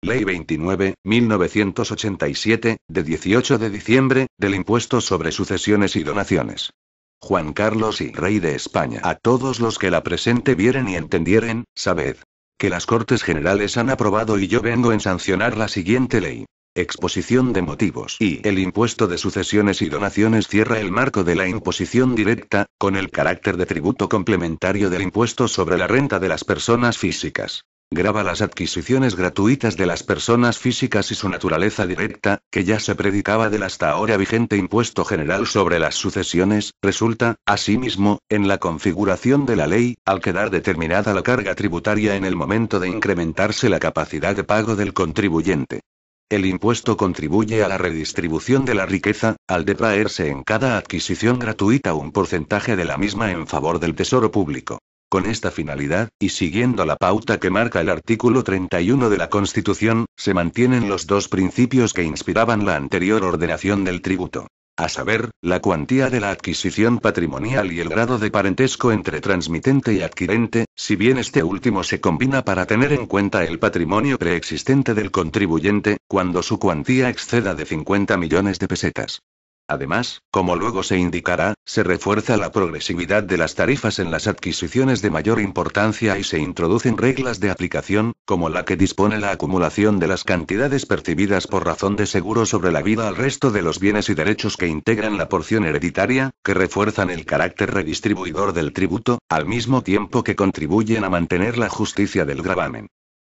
Ley 29, 1987, de 18 de diciembre, del impuesto sobre sucesiones y donaciones. Juan Carlos y Rey de España. A todos los que la presente vieren y entendieren, sabed que las Cortes Generales han aprobado y yo vengo en sancionar la siguiente ley. Exposición de motivos. Y el impuesto de sucesiones y donaciones cierra el marco de la imposición directa, con el carácter de tributo complementario del impuesto sobre la renta de las personas físicas. Grava las adquisiciones gratuitas de las personas físicas y su naturaleza directa, que ya se predicaba del hasta ahora vigente impuesto general sobre las sucesiones, resulta, asimismo, en la configuración de la ley, al quedar determinada la carga tributaria en el momento de incrementarse la capacidad de pago del contribuyente. El impuesto contribuye a la redistribución de la riqueza, al detraerse en cada adquisición gratuita un porcentaje de la misma en favor del tesoro público. Con esta finalidad, y siguiendo la pauta que marca el artículo 31 de la Constitución, se mantienen los dos principios que inspiraban la anterior ordenación del tributo. A saber, la cuantía de la adquisición patrimonial y el grado de parentesco entre transmitente y adquirente, si bien este último se combina para tener en cuenta el patrimonio preexistente del contribuyente, cuando su cuantía exceda de 50 millones de pesetas. Además, como luego se indicará, se refuerza la progresividad de las tarifas en las adquisiciones de mayor importancia y se introducen reglas de aplicación, como la que dispone la acumulación de las cantidades percibidas por razón de seguro sobre la vida al resto de los bienes y derechos que integran la porción hereditaria, que refuerzan el carácter redistribuidor del tributo, al mismo tiempo que contribuyen a mantener la justicia del gravamen.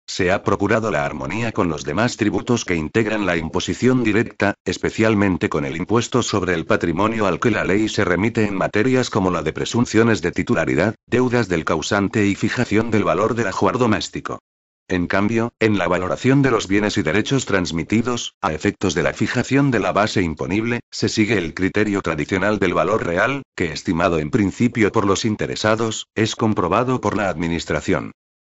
Se ha procurado la armonía con los demás tributos que integran la imposición directa, especialmente con el impuesto sobre el patrimonio al que la ley se remite en materias como la de presunciones de titularidad, deudas del causante y fijación del valor del ajuar doméstico. En cambio, en la valoración de los bienes y derechos transmitidos, a efectos de la fijación de la base imponible, se sigue el criterio tradicional del valor real, que estimado en principio por los interesados, es comprobado por la Administración.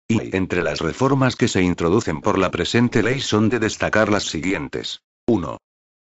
Y entre las reformas que se introducen por la presente ley son de destacar las siguientes. 1.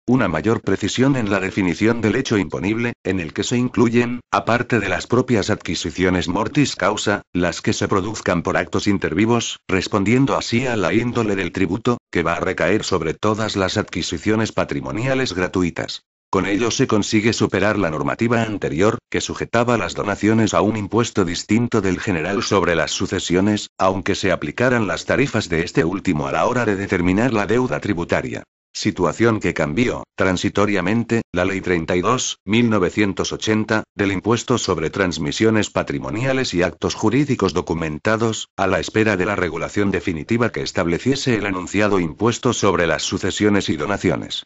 Una mayor precisión en la definición del hecho imponible, en el que se incluyen, aparte de las propias adquisiciones mortis causa, las que se produzcan por actos intervivos, respondiendo así a la índole del tributo, que va a recaer sobre todas las adquisiciones patrimoniales gratuitas. Con ello se consigue superar la normativa anterior, que sujetaba las donaciones a un impuesto distinto del general sobre las sucesiones, aunque se aplicaran las tarifas de este último a la hora de determinar la deuda tributaria. Situación que cambió, transitoriamente, la Ley 32, 1980, del impuesto sobre transmisiones patrimoniales y actos jurídicos documentados, a la espera de la regulación definitiva que estableciese el anunciado impuesto sobre las sucesiones y donaciones.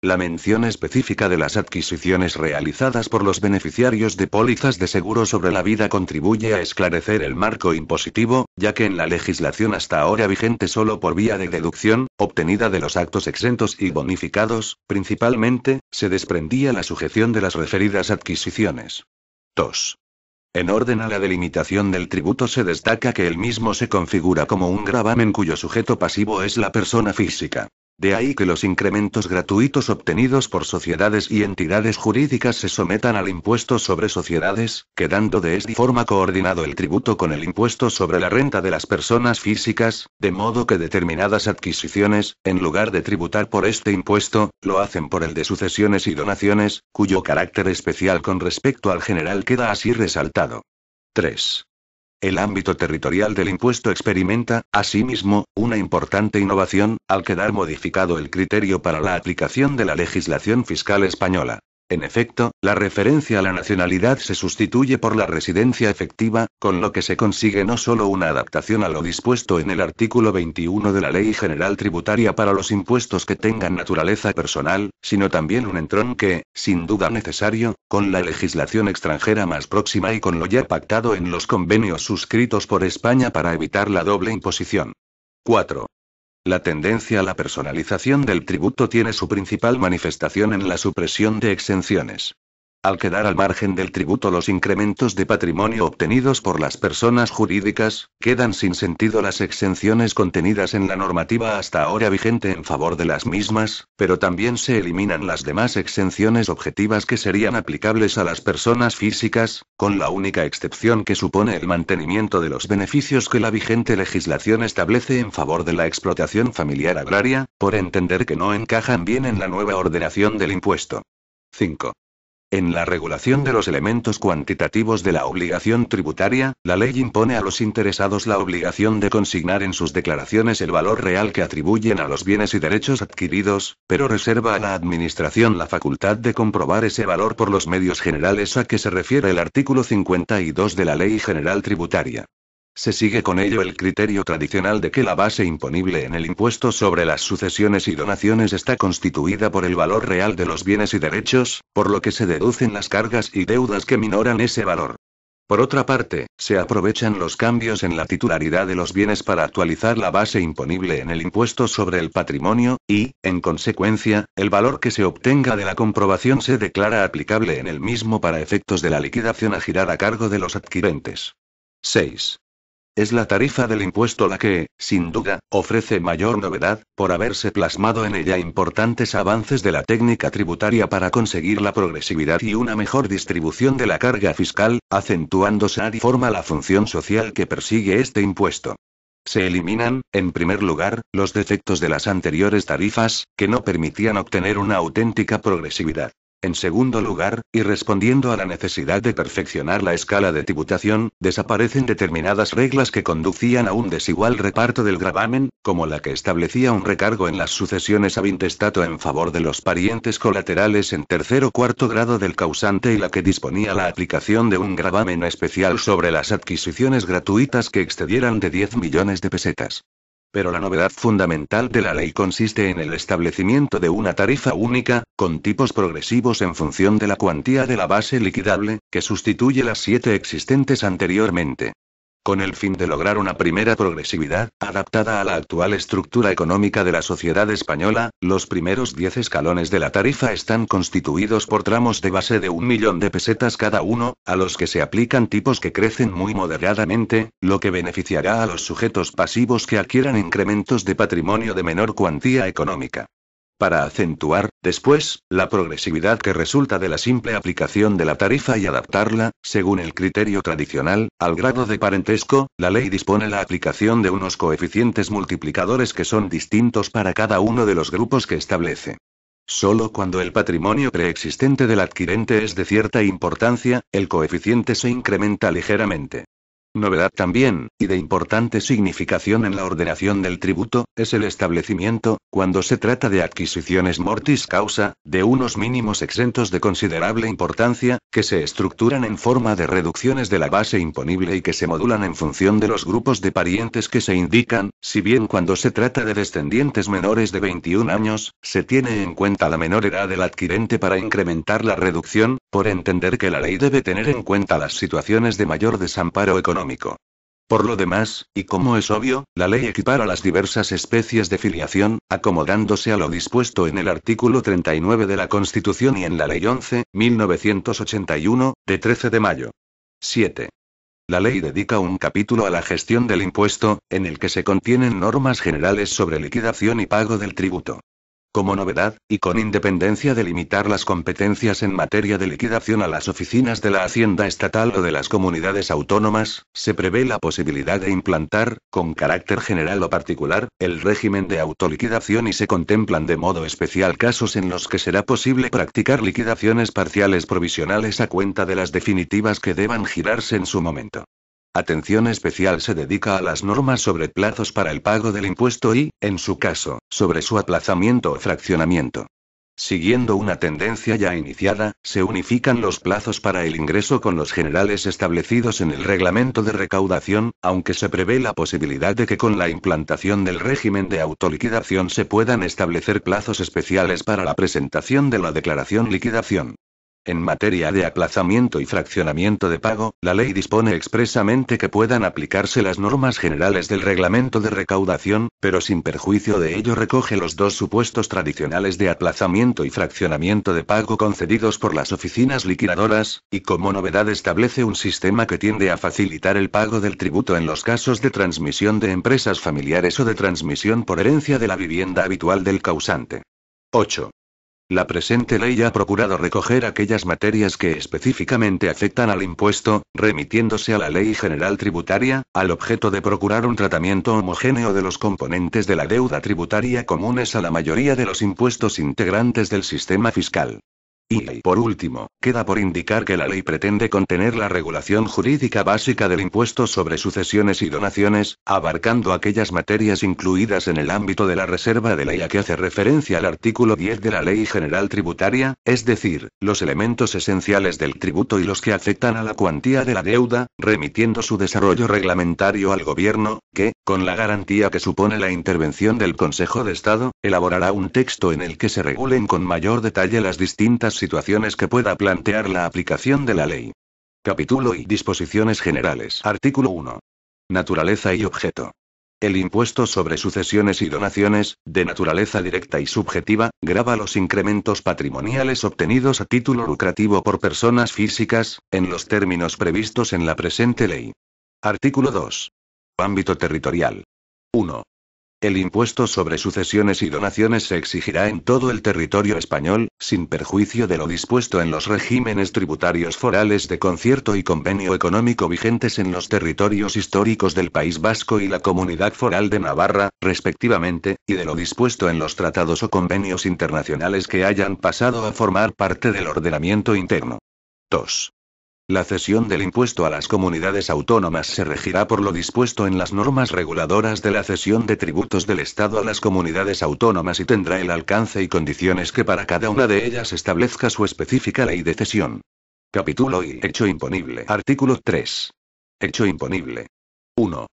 La mención específica de las adquisiciones realizadas por los beneficiarios de pólizas de seguro sobre la vida contribuye a esclarecer el marco impositivo, ya que en la legislación hasta ahora vigente solo por vía de deducción, obtenida de los actos exentos y bonificados, principalmente, se desprendía la sujeción de las referidas adquisiciones. 2. En orden a la delimitación del tributo se destaca que el mismo se configura como un gravamen cuyo sujeto pasivo es la persona física. De ahí que los incrementos gratuitos obtenidos por sociedades y entidades jurídicas se sometan al impuesto sobre sociedades, quedando de esta forma coordinado el tributo con el impuesto sobre la renta de las personas físicas, de modo que determinadas adquisiciones, en lugar de tributar por este impuesto, lo hacen por el de sucesiones y donaciones, cuyo carácter especial con respecto al general queda así resaltado. 3. El ámbito territorial del impuesto experimenta, asimismo, una importante innovación, al quedar modificado el criterio para la aplicación de la legislación fiscal española. En efecto, la referencia a la nacionalidad se sustituye por la residencia efectiva, con lo que se consigue no solo una adaptación a lo dispuesto en el artículo 21 de la Ley General Tributaria para los impuestos que tengan naturaleza personal, sino también un entronque, sin duda necesario, con la legislación extranjera más próxima y con lo ya pactado en los convenios suscritos por España para evitar la doble imposición. 4. La tendencia a la personalización del tributo tiene su principal manifestación en la supresión de exenciones. Al quedar al margen del tributo los incrementos de patrimonio obtenidos por las personas jurídicas, quedan sin sentido las exenciones contenidas en la normativa hasta ahora vigente en favor de las mismas, pero también se eliminan las demás exenciones objetivas que serían aplicables a las personas físicas, con la única excepción que supone el mantenimiento de los beneficios que la vigente legislación establece en favor de la explotación familiar agraria, por entender que no encajan bien en la nueva ordenación del impuesto. 5. En la regulación de los elementos cuantitativos de la obligación tributaria, la ley impone a los interesados la obligación de consignar en sus declaraciones el valor real que atribuyen a los bienes y derechos adquiridos, pero reserva a la Administración la facultad de comprobar ese valor por los medios generales a que se refiere el artículo 52 de la Ley General Tributaria. Se sigue con ello el criterio tradicional de que la base imponible en el impuesto sobre las sucesiones y donaciones está constituida por el valor real de los bienes y derechos, por lo que se deducen las cargas y deudas que minoran ese valor. Por otra parte, se aprovechan los cambios en la titularidad de los bienes para actualizar la base imponible en el impuesto sobre el patrimonio, y, en consecuencia, el valor que se obtenga de la comprobación se declara aplicable en el mismo para efectos de la liquidación a girar a cargo de los adquirentes. 6. Es la tarifa del impuesto la que, sin duda, ofrece mayor novedad, por haberse plasmado en ella importantes avances de la técnica tributaria para conseguir la progresividad y una mejor distribución de la carga fiscal, acentuándose de forma la función social que persigue este impuesto. Se eliminan, en primer lugar, los defectos de las anteriores tarifas, que no permitían obtener una auténtica progresividad. En segundo lugar, y respondiendo a la necesidad de perfeccionar la escala de tributación, desaparecen determinadas reglas que conducían a un desigual reparto del gravamen, como la que establecía un recargo en las sucesiones ab intestato en favor de los parientes colaterales en tercer o cuarto grado del causante y la que disponía la aplicación de un gravamen especial sobre las adquisiciones gratuitas que excedieran de 10 millones de pesetas. Pero la novedad fundamental de la ley consiste en el establecimiento de una tarifa única, con tipos progresivos en función de la cuantía de la base liquidable, que sustituye las 7 existentes anteriormente. Con el fin de lograr una primera progresividad, adaptada a la actual estructura económica de la sociedad española, los primeros 10 escalones de la tarifa están constituidos por tramos de base de 1 millón de pesetas cada uno, a los que se aplican tipos que crecen muy moderadamente, lo que beneficiará a los sujetos pasivos que adquieran incrementos de patrimonio de menor cuantía económica. Para acentuar, después, la progresividad que resulta de la simple aplicación de la tarifa y adaptarla, según el criterio tradicional, al grado de parentesco, la ley dispone la aplicación de unos coeficientes multiplicadores que son distintos para cada uno de los grupos que establece. Solo cuando el patrimonio preexistente del adquirente es de cierta importancia, el coeficiente se incrementa ligeramente. Novedad también, y de importante significación en la ordenación del tributo, es el establecimiento, cuando se trata de adquisiciones mortis causa, de unos mínimos exentos de considerable importancia, que se estructuran en forma de reducciones de la base imponible y que se modulan en función de los grupos de parientes que se indican, si bien cuando se trata de descendientes menores de 21 años, se tiene en cuenta la menor edad del adquirente para incrementar la reducción, por entender que la ley debe tener en cuenta las situaciones de mayor desamparo económico. Por lo demás, y como es obvio, la ley equipara las diversas especies de filiación, acomodándose a lo dispuesto en el artículo 39 de la Constitución y en la Ley 11.1981, de 13 de mayo. 7. La ley dedica un capítulo a la gestión del impuesto, en el que se contienen normas generales sobre liquidación y pago del tributo. Como novedad, y con independencia de limitar las competencias en materia de liquidación a las oficinas de la Hacienda Estatal o de las comunidades autónomas, se prevé la posibilidad de implantar, con carácter general o particular, el régimen de autoliquidación y se contemplan de modo especial casos en los que será posible practicar liquidaciones parciales provisionales a cuenta de las definitivas que deban girarse en su momento. Atención especial se dedica a las normas sobre plazos para el pago del impuesto y, en su caso, sobre su aplazamiento o fraccionamiento. Siguiendo una tendencia ya iniciada, se unifican los plazos para el ingreso con los generales establecidos en el reglamento de recaudación, aunque se prevé la posibilidad de que con la implantación del régimen de autoliquidación se puedan establecer plazos especiales para la presentación de la declaración liquidación. En materia de aplazamiento y fraccionamiento de pago, la ley dispone expresamente que puedan aplicarse las normas generales del reglamento de recaudación, pero sin perjuicio de ello recoge los dos supuestos tradicionales de aplazamiento y fraccionamiento de pago concedidos por las oficinas liquidadoras, y como novedad establece un sistema que tiende a facilitar el pago del tributo en los casos de transmisión de empresas familiares o de transmisión por herencia de la vivienda habitual del causante. 8. La presente ley ha procurado recoger aquellas materias que específicamente afectan al impuesto, remitiéndose a la Ley General Tributaria, al objeto de procurar un tratamiento homogéneo de los componentes de la deuda tributaria comunes a la mayoría de los impuestos integrantes del sistema fiscal. Y, por último, queda por indicar que la ley pretende contener la regulación jurídica básica del impuesto sobre sucesiones y donaciones, abarcando aquellas materias incluidas en el ámbito de la reserva de ley a que hace referencia el artículo 10 de la Ley General Tributaria, es decir, los elementos esenciales del tributo y los que afectan a la cuantía de la deuda, remitiendo su desarrollo reglamentario al Gobierno, que, con la garantía que supone la intervención del Consejo de Estado, elaborará un texto en el que se regulen con mayor detalle las distintas situaciones que pueda plantear la aplicación de la ley. Capítulo y disposiciones generales. Artículo 1. Naturaleza y objeto. El impuesto sobre sucesiones y donaciones, de naturaleza directa y subjetiva, grava los incrementos patrimoniales obtenidos a título lucrativo por personas físicas, en los términos previstos en la presente ley. Artículo 2. Ámbito territorial. 1. El impuesto sobre sucesiones y donaciones se exigirá en todo el territorio español, sin perjuicio de lo dispuesto en los regímenes tributarios forales de concierto y convenio económico vigentes en los territorios históricos del País Vasco y la Comunidad Foral de Navarra, respectivamente, y de lo dispuesto en los tratados o convenios internacionales que hayan pasado a formar parte del ordenamiento interno. 2. La cesión del impuesto a las comunidades autónomas se regirá por lo dispuesto en las normas reguladoras de la cesión de tributos del Estado a las comunidades autónomas y tendrá el alcance y condiciones que para cada una de ellas establezca su específica ley de cesión. Capítulo y hecho imponible. Artículo 3. Hecho imponible. 1.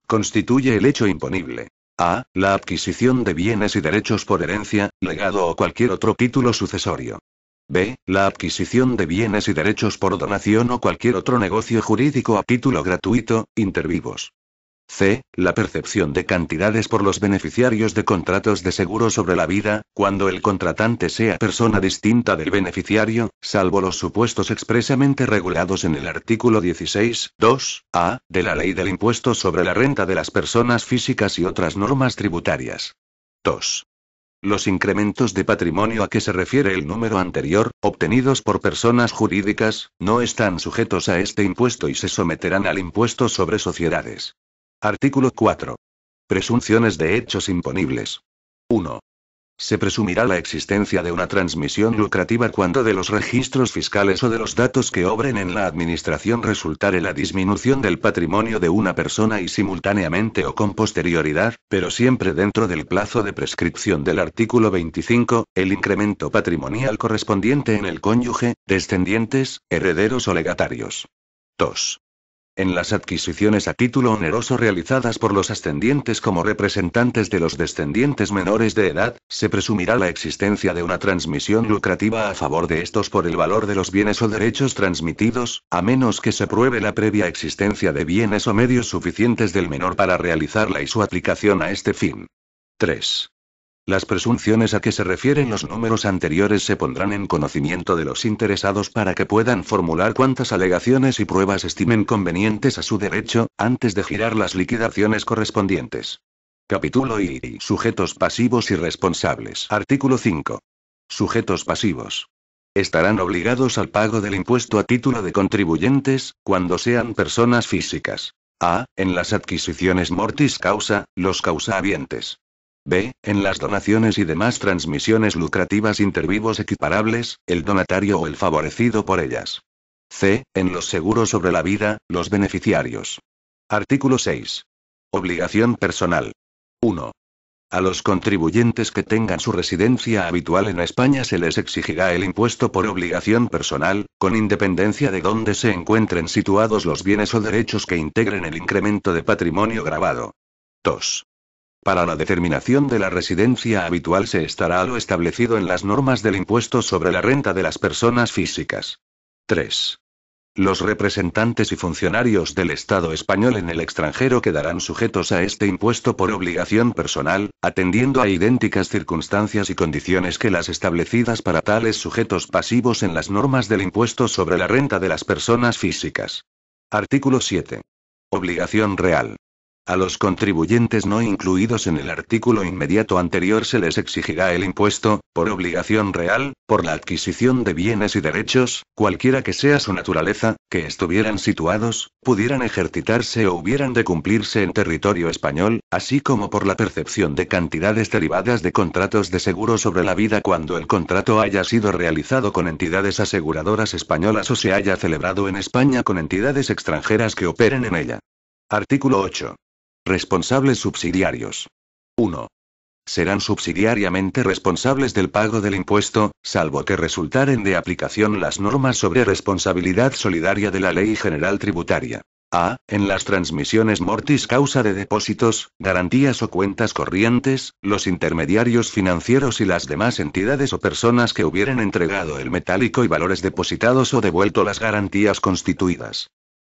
Constituye el hecho imponible. A. La adquisición de bienes y derechos por herencia, legado o cualquier otro título sucesorio. B. La adquisición de bienes y derechos por donación o cualquier otro negocio jurídico a título gratuito, inter vivos. C. La percepción de cantidades por los beneficiarios de contratos de seguro sobre la vida, cuando el contratante sea persona distinta del beneficiario, salvo los supuestos expresamente regulados en el artículo 16, 2, a, de la Ley del Impuesto sobre la Renta de las Personas Físicas y otras normas tributarias. 2. Los incrementos de patrimonio a que se refiere el número anterior, obtenidos por personas jurídicas, no están sujetos a este impuesto y se someterán al impuesto sobre sociedades. Artículo 4. Presunciones de hechos imponibles. 1. Se presumirá la existencia de una transmisión lucrativa cuando de los registros fiscales o de los datos que obren en la administración resultare la disminución del patrimonio de una persona y simultáneamente o con posterioridad, pero siempre dentro del plazo de prescripción del artículo 25, el incremento patrimonial correspondiente en el cónyuge, descendientes, herederos o legatarios. 2. En las adquisiciones a título oneroso realizadas por los ascendientes como representantes de los descendientes menores de edad, se presumirá la existencia de una transmisión lucrativa a favor de estos por el valor de los bienes o derechos transmitidos, a menos que se pruebe la previa existencia de bienes o medios suficientes del menor para realizarla y su aplicación a este fin. 3. Las presunciones a que se refieren los números anteriores se pondrán en conocimiento de los interesados para que puedan formular cuantas alegaciones y pruebas estimen convenientes a su derecho, antes de girar las liquidaciones correspondientes. Capítulo y sujetos pasivos y responsables. Artículo 5. Sujetos pasivos. Estarán obligados al pago del impuesto a título de contribuyentes, cuando sean personas físicas. A. En las adquisiciones mortis causa, los causahabientes. B. En las donaciones y demás transmisiones lucrativas intervivos equiparables, el donatario o el favorecido por ellas. C. En los seguros sobre la vida, los beneficiarios. Artículo 6. Obligación personal. 1. A los contribuyentes que tengan su residencia habitual en España se les exigirá el impuesto por obligación personal, con independencia de dónde se encuentren situados los bienes o derechos que integren el incremento de patrimonio gravado. 2. Para la determinación de la residencia habitual se estará lo establecido en las normas del impuesto sobre la renta de las personas físicas. 3. Los representantes y funcionarios del Estado español en el extranjero quedarán sujetos a este impuesto por obligación personal, atendiendo a idénticas circunstancias y condiciones que las establecidas para tales sujetos pasivos en las normas del impuesto sobre la renta de las personas físicas. Artículo 7. Obligación real. A los contribuyentes no incluidos en el artículo inmediato anterior se les exigirá el impuesto, por obligación real, por la adquisición de bienes y derechos, cualquiera que sea su naturaleza, que estuvieran situados, pudieran ejercitarse o hubieran de cumplirse en territorio español, así como por la percepción de cantidades derivadas de contratos de seguro sobre la vida cuando el contrato haya sido realizado con entidades aseguradoras españolas o se haya celebrado en España con entidades extranjeras que operen en ella. Artículo 8. Responsables subsidiarios. 1. Serán subsidiariamente responsables del pago del impuesto, salvo que resultaren de aplicación las normas sobre responsabilidad solidaria de la Ley General Tributaria. A. En las transmisiones mortis causa de depósitos, garantías o cuentas corrientes, los intermediarios financieros y las demás entidades o personas que hubieren entregado el metálico y valores depositados o devuelto las garantías constituidas.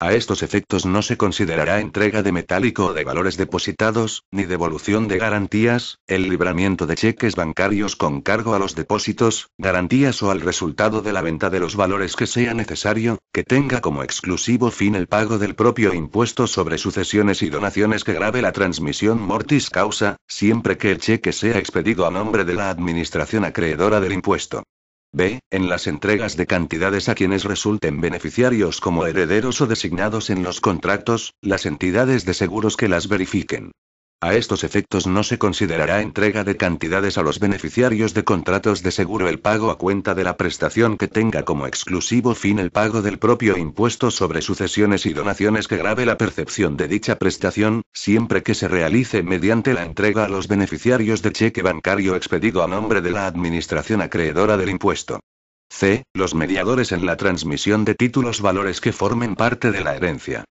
A estos efectos no se considerará entrega de metálico o de valores depositados, ni devolución de garantías, el libramiento de cheques bancarios con cargo a los depósitos, garantías o al resultado de la venta de los valores que sea necesario, que tenga como exclusivo fin el pago del propio impuesto sobre sucesiones y donaciones que grave la transmisión mortis causa, siempre que el cheque sea expedido a nombre de la administración acreedora del impuesto. B. En las entregas de cantidades a quienes resulten beneficiarios como herederos o designados en los contratos, las entidades de seguros que las verifiquen. A estos efectos no se considerará entrega de cantidades a los beneficiarios de contratos de seguro el pago a cuenta de la prestación que tenga como exclusivo fin el pago del propio impuesto sobre sucesiones y donaciones que grave la percepción de dicha prestación, siempre que se realice mediante la entrega a los beneficiarios de cheque bancario expedido a nombre de la administración acreedora del impuesto. C. Los mediadores en la transmisión de títulos valores que formen parte de la herencia.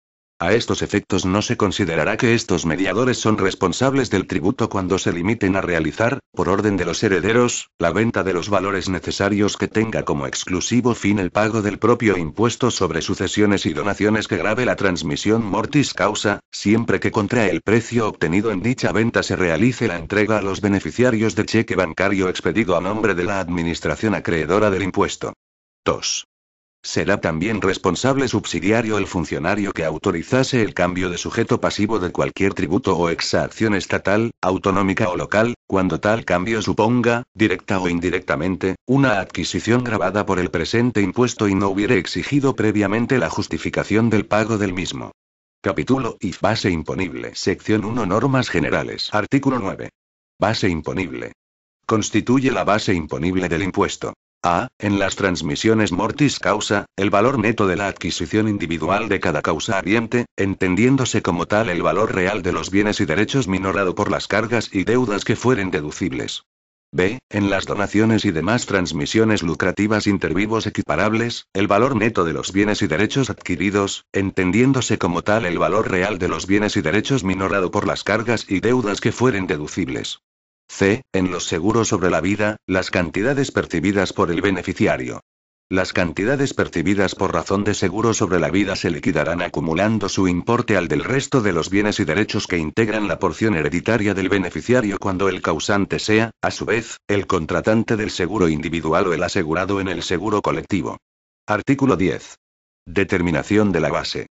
A estos efectos no se considerará que estos mediadores son responsables del tributo cuando se limiten a realizar, por orden de los herederos, la venta de los valores necesarios que tenga como exclusivo fin el pago del propio impuesto sobre sucesiones y donaciones que grave la transmisión mortis causa, siempre que contra el precio obtenido en dicha venta se realice la entrega a los beneficiarios de cheque bancario expedido a nombre de la administración acreedora del impuesto. 2. Será también responsable subsidiario el funcionario que autorizase el cambio de sujeto pasivo de cualquier tributo o exacción estatal, autonómica o local, cuando tal cambio suponga, directa o indirectamente, una adquisición gravada por el presente impuesto y no hubiere exigido previamente la justificación del pago del mismo. Capítulo I. Base imponible. Sección 1. Normas generales. Artículo 9. Base imponible. Constituye la base imponible del impuesto. A. En las transmisiones mortis causa, el valor neto de la adquisición individual de cada causa habiente, entendiéndose como tal el valor real de los bienes y derechos minorado por las cargas y deudas que fueren deducibles. B. En las donaciones y demás transmisiones lucrativas intervivos equiparables, el valor neto de los bienes y derechos adquiridos, entendiéndose como tal el valor real de los bienes y derechos minorado por las cargas y deudas que fueren deducibles. C. En los seguros sobre la vida, las cantidades percibidas por el beneficiario. Las cantidades percibidas por razón de seguro sobre la vida se liquidarán acumulando su importe al del resto de los bienes y derechos que integran la porción hereditaria del beneficiario cuando el causante sea, a su vez, el contratante del seguro individual o el asegurado en el seguro colectivo. Artículo 10. Determinación de la base.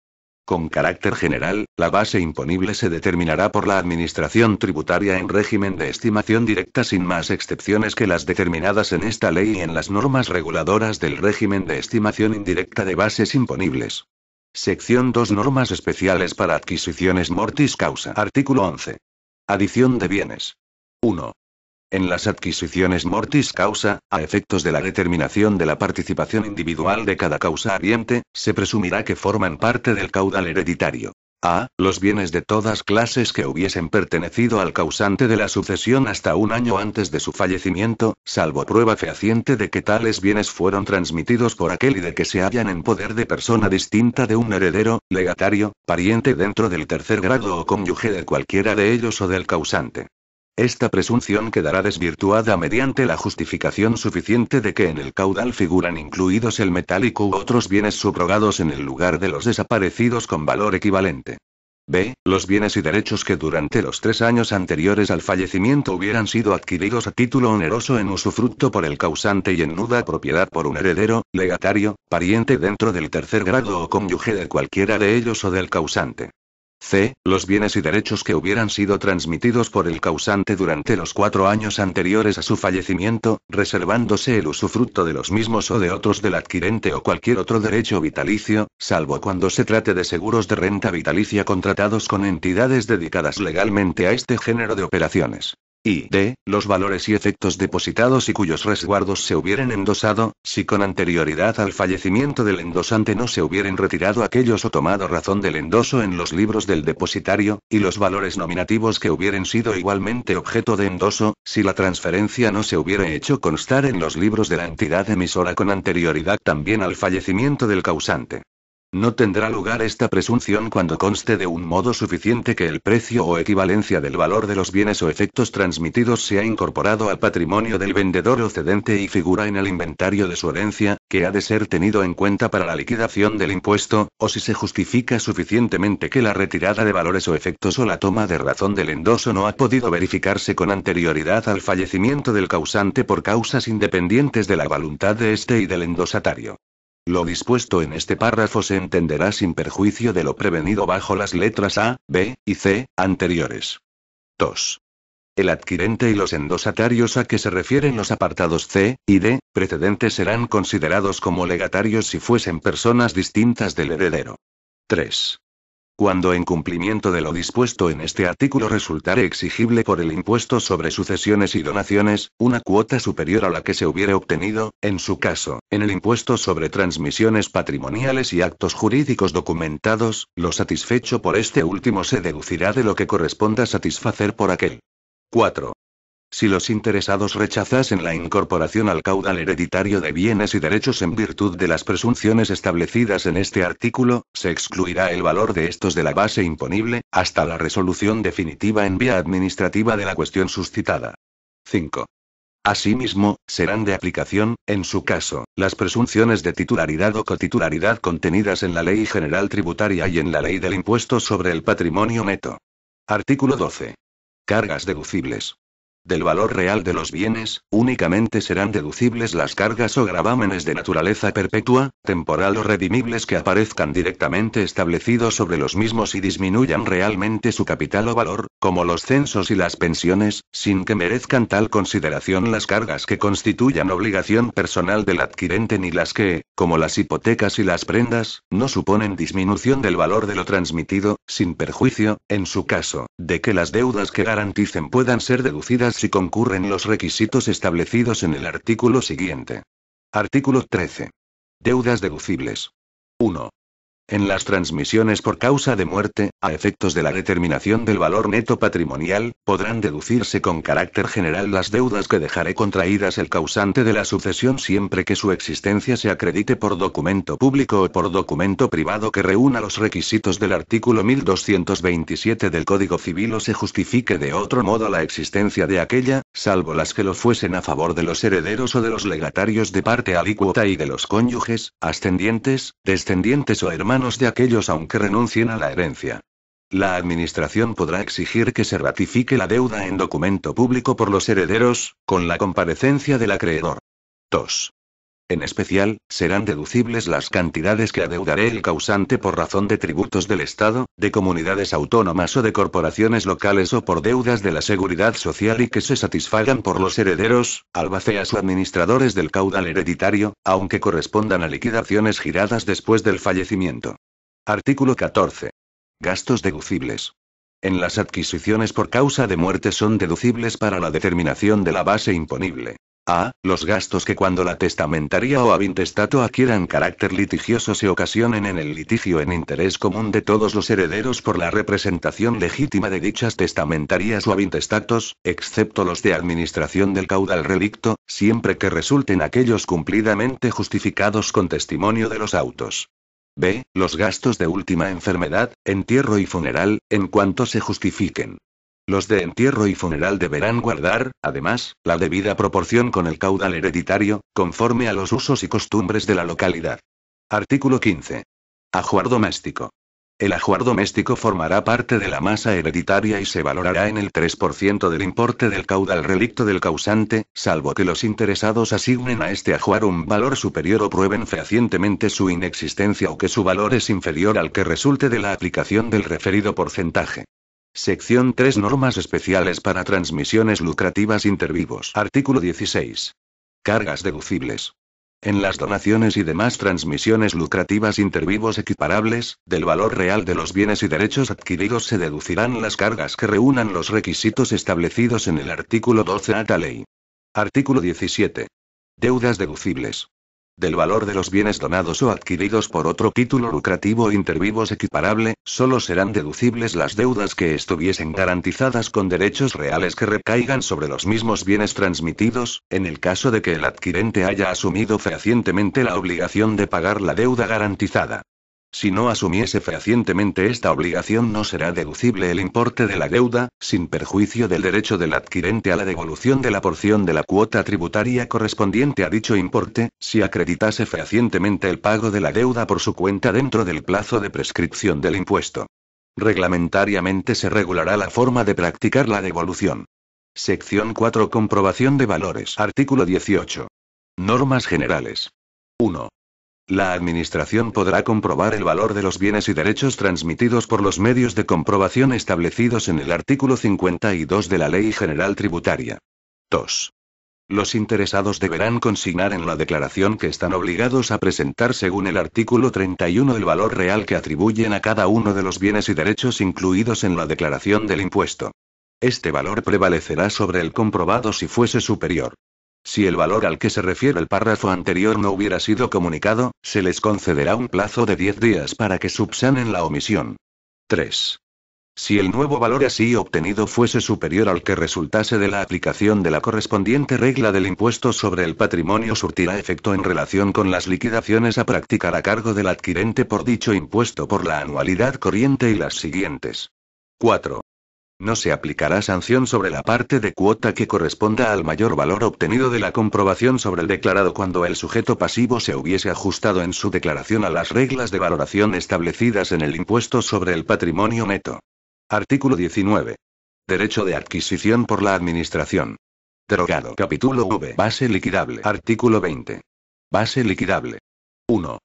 Con carácter general, la base imponible se determinará por la Administración tributaria en régimen de estimación directa sin más excepciones que las determinadas en esta ley y en las normas reguladoras del régimen de estimación indirecta de bases imponibles. Sección 2. Normas especiales para adquisiciones mortis causa. Artículo 11. Adición de bienes. 1. En las adquisiciones mortis causa, a efectos de la determinación de la participación individual de cada causa habiente, se presumirá que forman parte del caudal hereditario. A. Los bienes de todas clases que hubiesen pertenecido al causante de la sucesión hasta un año antes de su fallecimiento, salvo prueba fehaciente de que tales bienes fueron transmitidos por aquel y de que se hallan en poder de persona distinta de un heredero, legatario, pariente dentro del tercer grado o cónyuge de cualquiera de ellos o del causante. Esta presunción quedará desvirtuada mediante la justificación suficiente de que en el caudal figuran incluidos el metálico u otros bienes subrogados en el lugar de los desaparecidos con valor equivalente. B. Los bienes y derechos que durante los 3 años anteriores al fallecimiento hubieran sido adquiridos a título oneroso en usufructo por el causante y en nuda propiedad por un heredero, legatario, pariente dentro del tercer grado o cónyuge de cualquiera de ellos o del causante. C. Los bienes y derechos que hubieran sido transmitidos por el causante durante los 4 años anteriores a su fallecimiento, reservándose el usufructo de los mismos o de otros del adquirente o cualquier otro derecho vitalicio, salvo cuando se trate de seguros de renta vitalicia contratados con entidades dedicadas legalmente a este género de operaciones. Y D. Los valores y efectos depositados y cuyos resguardos se hubieran endosado, si con anterioridad al fallecimiento del endosante no se hubieran retirado aquellos o tomado razón del endoso en los libros del depositario, y los valores nominativos que hubieran sido igualmente objeto de endoso, si la transferencia no se hubiera hecho constar en los libros de la entidad emisora con anterioridad también al fallecimiento del causante. No tendrá lugar esta presunción cuando conste de un modo suficiente que el precio o equivalencia del valor de los bienes o efectos transmitidos sea incorporado al patrimonio del vendedor o cedente y figura en el inventario de su herencia, que ha de ser tenido en cuenta para la liquidación del impuesto, o si se justifica suficientemente que la retirada de valores o efectos o la toma de razón del endoso no ha podido verificarse con anterioridad al fallecimiento del causante por causas independientes de la voluntad de éste y del endosatario. Lo dispuesto en este párrafo se entenderá sin perjuicio de lo prevenido bajo las letras A, B y C anteriores. 2. El adquirente y los endosatarios a que se refieren los apartados C y D precedentes serán considerados como legatarios si fuesen personas distintas del heredero. 3. Cuando en cumplimiento de lo dispuesto en este artículo resultare exigible por el impuesto sobre sucesiones y donaciones, una cuota superior a la que se hubiere obtenido, en su caso, en el impuesto sobre transmisiones patrimoniales y actos jurídicos documentados, lo satisfecho por este último se deducirá de lo que corresponda satisfacer por aquel. 4. Si los interesados rechazasen la incorporación al caudal hereditario de bienes y derechos en virtud de las presunciones establecidas en este artículo, se excluirá el valor de estos de la base imponible, hasta la resolución definitiva en vía administrativa de la cuestión suscitada. 5. Asimismo, serán de aplicación, en su caso, las presunciones de titularidad o cotitularidad contenidas en la Ley General Tributaria y en la Ley del Impuesto sobre el Patrimonio Neto. Artículo 12. Cargas deducibles. Del valor real de los bienes, únicamente serán deducibles las cargas o gravámenes de naturaleza perpetua, temporal o redimibles que aparezcan directamente establecidos sobre los mismos y disminuyan realmente su capital o valor, como los censos y las pensiones, sin que merezcan tal consideración las cargas que constituyan obligación personal del adquirente ni las que, como las hipotecas y las prendas, no suponen disminución del valor de lo transmitido, sin perjuicio, en su caso, de que las deudas que garanticen puedan ser deducidas si concurren los requisitos establecidos en el artículo siguiente. Artículo 13. Deudas deducibles. 1. En las transmisiones por causa de muerte, a efectos de la determinación del valor neto patrimonial, podrán deducirse con carácter general las deudas que dejaré contraídas el causante de la sucesión siempre que su existencia se acredite por documento público o por documento privado que reúna los requisitos del artículo 1227 del Código Civil o se justifique de otro modo la existencia de aquella, salvo las que lo fuesen a favor de los herederos o de los legatarios de parte alícuota y de los cónyuges, ascendientes, descendientes o hermanos de aquellos aunque renuncien a la herencia. La Administración podrá exigir que se ratifique la deuda en documento público por los herederos, con la comparecencia del acreedor. 2. En especial, serán deducibles las cantidades que adeudaré el causante por razón de tributos del Estado, de comunidades autónomas o de corporaciones locales o por deudas de la Seguridad Social y que se satisfagan por los herederos, albaceas o administradores del caudal hereditario, aunque correspondan a liquidaciones giradas después del fallecimiento. Artículo 14. Gastos deducibles. En las adquisiciones por causa de muerte son deducibles para la determinación de la base imponible. A. Los gastos que cuando la testamentaria o avintestato adquieran carácter litigioso se ocasionen en el litigio en interés común de todos los herederos por la representación legítima de dichas testamentarias o avintestatos, excepto los de administración del caudal relicto, siempre que resulten aquellos cumplidamente justificados con testimonio de los autos. B. Los gastos de última enfermedad, entierro y funeral, en cuanto se justifiquen. Los de entierro y funeral deberán guardar, además, la debida proporción con el caudal hereditario, conforme a los usos y costumbres de la localidad. Artículo 15. Ajuar doméstico. El ajuar doméstico formará parte de la masa hereditaria y se valorará en el 3% del importe del caudal relicto del causante, salvo que los interesados asignen a este ajuar un valor superior o prueben fehacientemente su inexistencia o que su valor es inferior al que resulte de la aplicación del referido porcentaje. Sección 3. Normas especiales para transmisiones lucrativas intervivos. Artículo 16. Cargas deducibles. En las donaciones y demás transmisiones lucrativas intervivos equiparables, del valor real de los bienes y derechos adquiridos se deducirán las cargas que reúnan los requisitos establecidos en el artículo 12 de esta ley. Artículo 17. Deudas deducibles. Del valor de los bienes donados o adquiridos por otro título lucrativo intervivos equiparable, solo serán deducibles las deudas que estuviesen garantizadas con derechos reales que recaigan sobre los mismos bienes transmitidos, en el caso de que el adquirente haya asumido fehacientemente la obligación de pagar la deuda garantizada. Si no asumiese fehacientemente esta obligación, no será deducible el importe de la deuda, sin perjuicio del derecho del adquirente a la devolución de la porción de la cuota tributaria correspondiente a dicho importe, si acreditase fehacientemente el pago de la deuda por su cuenta dentro del plazo de prescripción del impuesto. Reglamentariamente se regulará la forma de practicar la devolución. Sección 4. Comprobación de valores. Artículo 18. Normas generales. 1. La Administración podrá comprobar el valor de los bienes y derechos transmitidos por los medios de comprobación establecidos en el artículo 52 de la Ley General Tributaria. 2. Los interesados deberán consignar en la declaración que están obligados a presentar según el artículo 31 el valor real que atribuyen a cada uno de los bienes y derechos incluidos en la declaración del impuesto. Este valor prevalecerá sobre el comprobado si fuese superior. Si el valor al que se refiere el párrafo anterior no hubiera sido comunicado, se les concederá un plazo de 10 días para que subsanen la omisión. 3. Si el nuevo valor así obtenido fuese superior al que resultase de la aplicación de la correspondiente regla del impuesto sobre el patrimonio, surtirá efecto en relación con las liquidaciones a practicar a cargo del adquirente por dicho impuesto por la anualidad corriente y las siguientes. 4. No se aplicará sanción sobre la parte de cuota que corresponda al mayor valor obtenido de la comprobación sobre el declarado cuando el sujeto pasivo se hubiese ajustado en su declaración a las reglas de valoración establecidas en el impuesto sobre el patrimonio neto. Artículo 19. Derecho de adquisición por la Administración. Derogado. Capítulo V. Base liquidable. Artículo 20. Base liquidable. 1.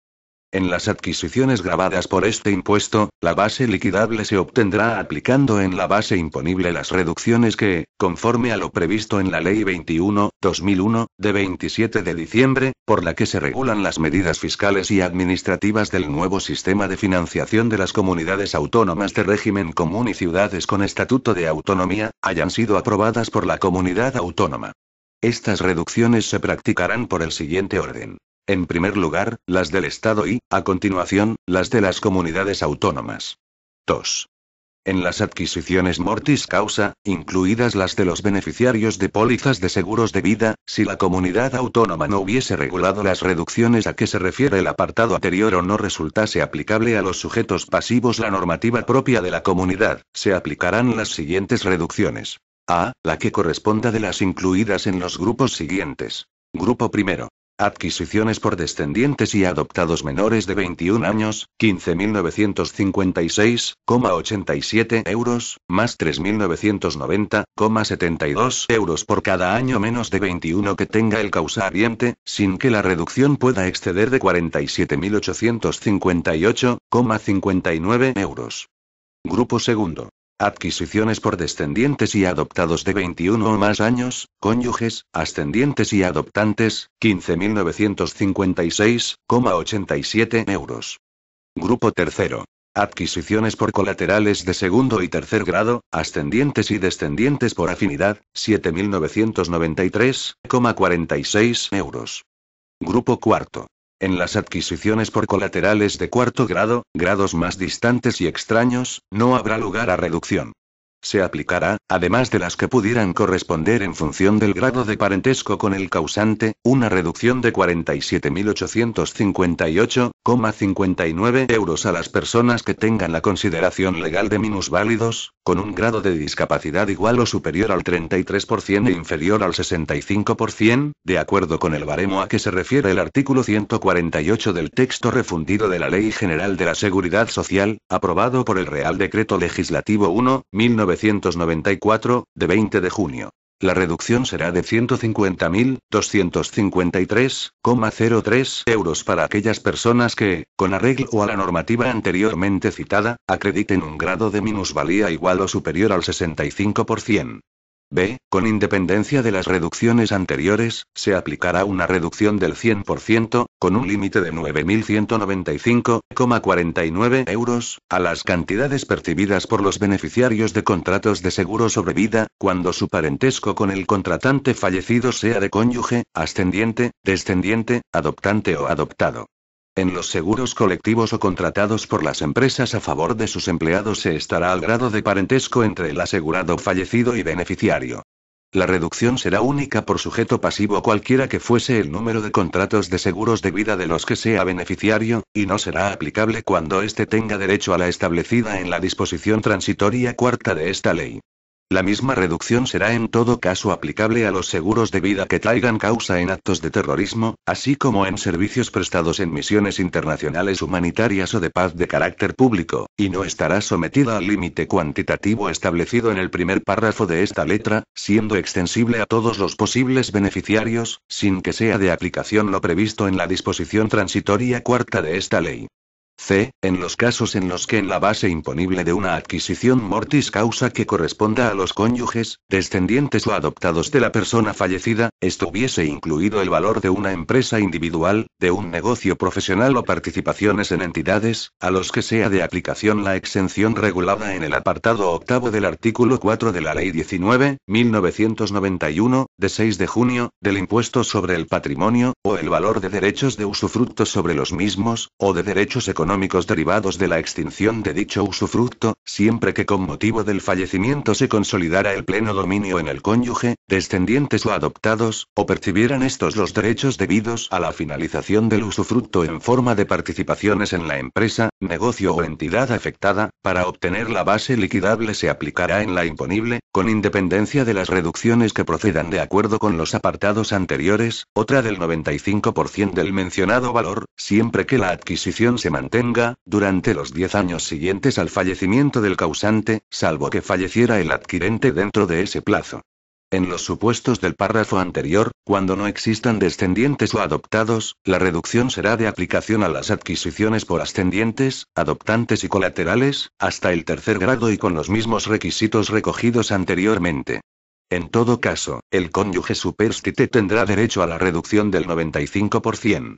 En las adquisiciones gravadas por este impuesto, la base liquidable se obtendrá aplicando en la base imponible las reducciones que, conforme a lo previsto en la Ley 21/2001, de 27 de diciembre, por la que se regulan las medidas fiscales y administrativas del nuevo sistema de financiación de las comunidades autónomas de régimen común y ciudades con estatuto de autonomía, hayan sido aprobadas por la comunidad autónoma. Estas reducciones se practicarán por el siguiente orden. En primer lugar, las del Estado y, a continuación, las de las comunidades autónomas. 2. En las adquisiciones mortis causa, incluidas las de los beneficiarios de pólizas de seguros de vida, si la comunidad autónoma no hubiese regulado las reducciones a que se refiere el apartado anterior o no resultase aplicable a los sujetos pasivos la normativa propia de la comunidad, se aplicarán las siguientes reducciones. A. La que corresponda de las incluidas en los grupos siguientes. Grupo primero. Adquisiciones por descendientes y adoptados menores de 21 años, 15.956,87 euros, más 3.990,72 euros por cada año menos de 21 que tenga el causariente, sin que la reducción pueda exceder de 47.858,59 euros. Grupo segundo. Adquisiciones por descendientes y adoptados de 21 o más años, cónyuges, ascendientes y adoptantes, 15.956,87 euros. Grupo tercero. Adquisiciones por colaterales de segundo y tercer grado, ascendientes y descendientes por afinidad, 7.993,46 euros. Grupo cuarto. En las adquisiciones por colaterales de cuarto grado, grados más distantes y extraños, no habrá lugar a reducción. Se aplicará, además de las que pudieran corresponder en función del grado de parentesco con el causante, una reducción de 47.858,59 euros a las personas que tengan la consideración legal de minusválidos, con un grado de discapacidad igual o superior al 33% e inferior al 65%, de acuerdo con el baremo a que se refiere el artículo 148 del texto refundido de la Ley General de la Seguridad Social, aprobado por el Real Decreto Legislativo 1/1994, de 20 de junio. La reducción será de 150.253,03 euros para aquellas personas que, con arreglo a la normativa anteriormente citada, acrediten un grado de minusvalía igual o superior al 65%. B. Con independencia de las reducciones anteriores, se aplicará una reducción del 100%, con un límite de 9.195,49 euros, a las cantidades percibidas por los beneficiarios de contratos de seguro sobre vida, cuando su parentesco con el contratante fallecido sea de cónyuge, ascendiente, descendiente, adoptante o adoptado. En los seguros colectivos o contratados por las empresas a favor de sus empleados se estará al grado de parentesco entre el asegurado fallecido y beneficiario. La reducción será única por sujeto pasivo cualquiera que fuese el número de contratos de seguros de vida de los que sea beneficiario, y no será aplicable cuando éste tenga derecho a la establecida en la disposición transitoria cuarta de esta ley. La misma reducción será en todo caso aplicable a los seguros de vida que traigan causa en actos de terrorismo, así como en servicios prestados en misiones internacionales humanitarias o de paz de carácter público, y no estará sometida al límite cuantitativo establecido en el primer párrafo de esta letra, siendo extensible a todos los posibles beneficiarios, sin que sea de aplicación lo previsto en la disposición transitoria cuarta de esta ley. C. En los casos en los que en la base imponible de una adquisición mortis causa que corresponda a los cónyuges, descendientes o adoptados de la persona fallecida, estuviese incluido el valor de una empresa individual, de un negocio profesional o participaciones en entidades, a los que sea de aplicación la exención regulada en el apartado octavo del artículo 4 de la Ley 19.1991, de 6 de junio, del impuesto sobre el patrimonio, o el valor de derechos de usufructo sobre los mismos, o de derechos económicos derivados de la extinción de dicho usufructo, siempre que con motivo del fallecimiento se consolidara el pleno dominio en el cónyuge, descendientes o adoptados, o percibieran estos los derechos debidos a la finalización del usufructo en forma de participaciones en la empresa, negocio o entidad afectada. Para obtener la base liquidable se aplicará en la imponible, con independencia de las reducciones que procedan de acuerdo con los apartados anteriores, otra del 95% del mencionado valor, siempre que la adquisición se mantenga durante los 10 años siguientes al fallecimiento del causante, salvo que falleciera el adquirente dentro de ese plazo. En los supuestos del párrafo anterior, cuando no existan descendientes o adoptados, la reducción será de aplicación a las adquisiciones por ascendientes, adoptantes y colaterales, hasta el tercer grado y con los mismos requisitos recogidos anteriormente. En todo caso, el cónyuge superstite tendrá derecho a la reducción del 95%.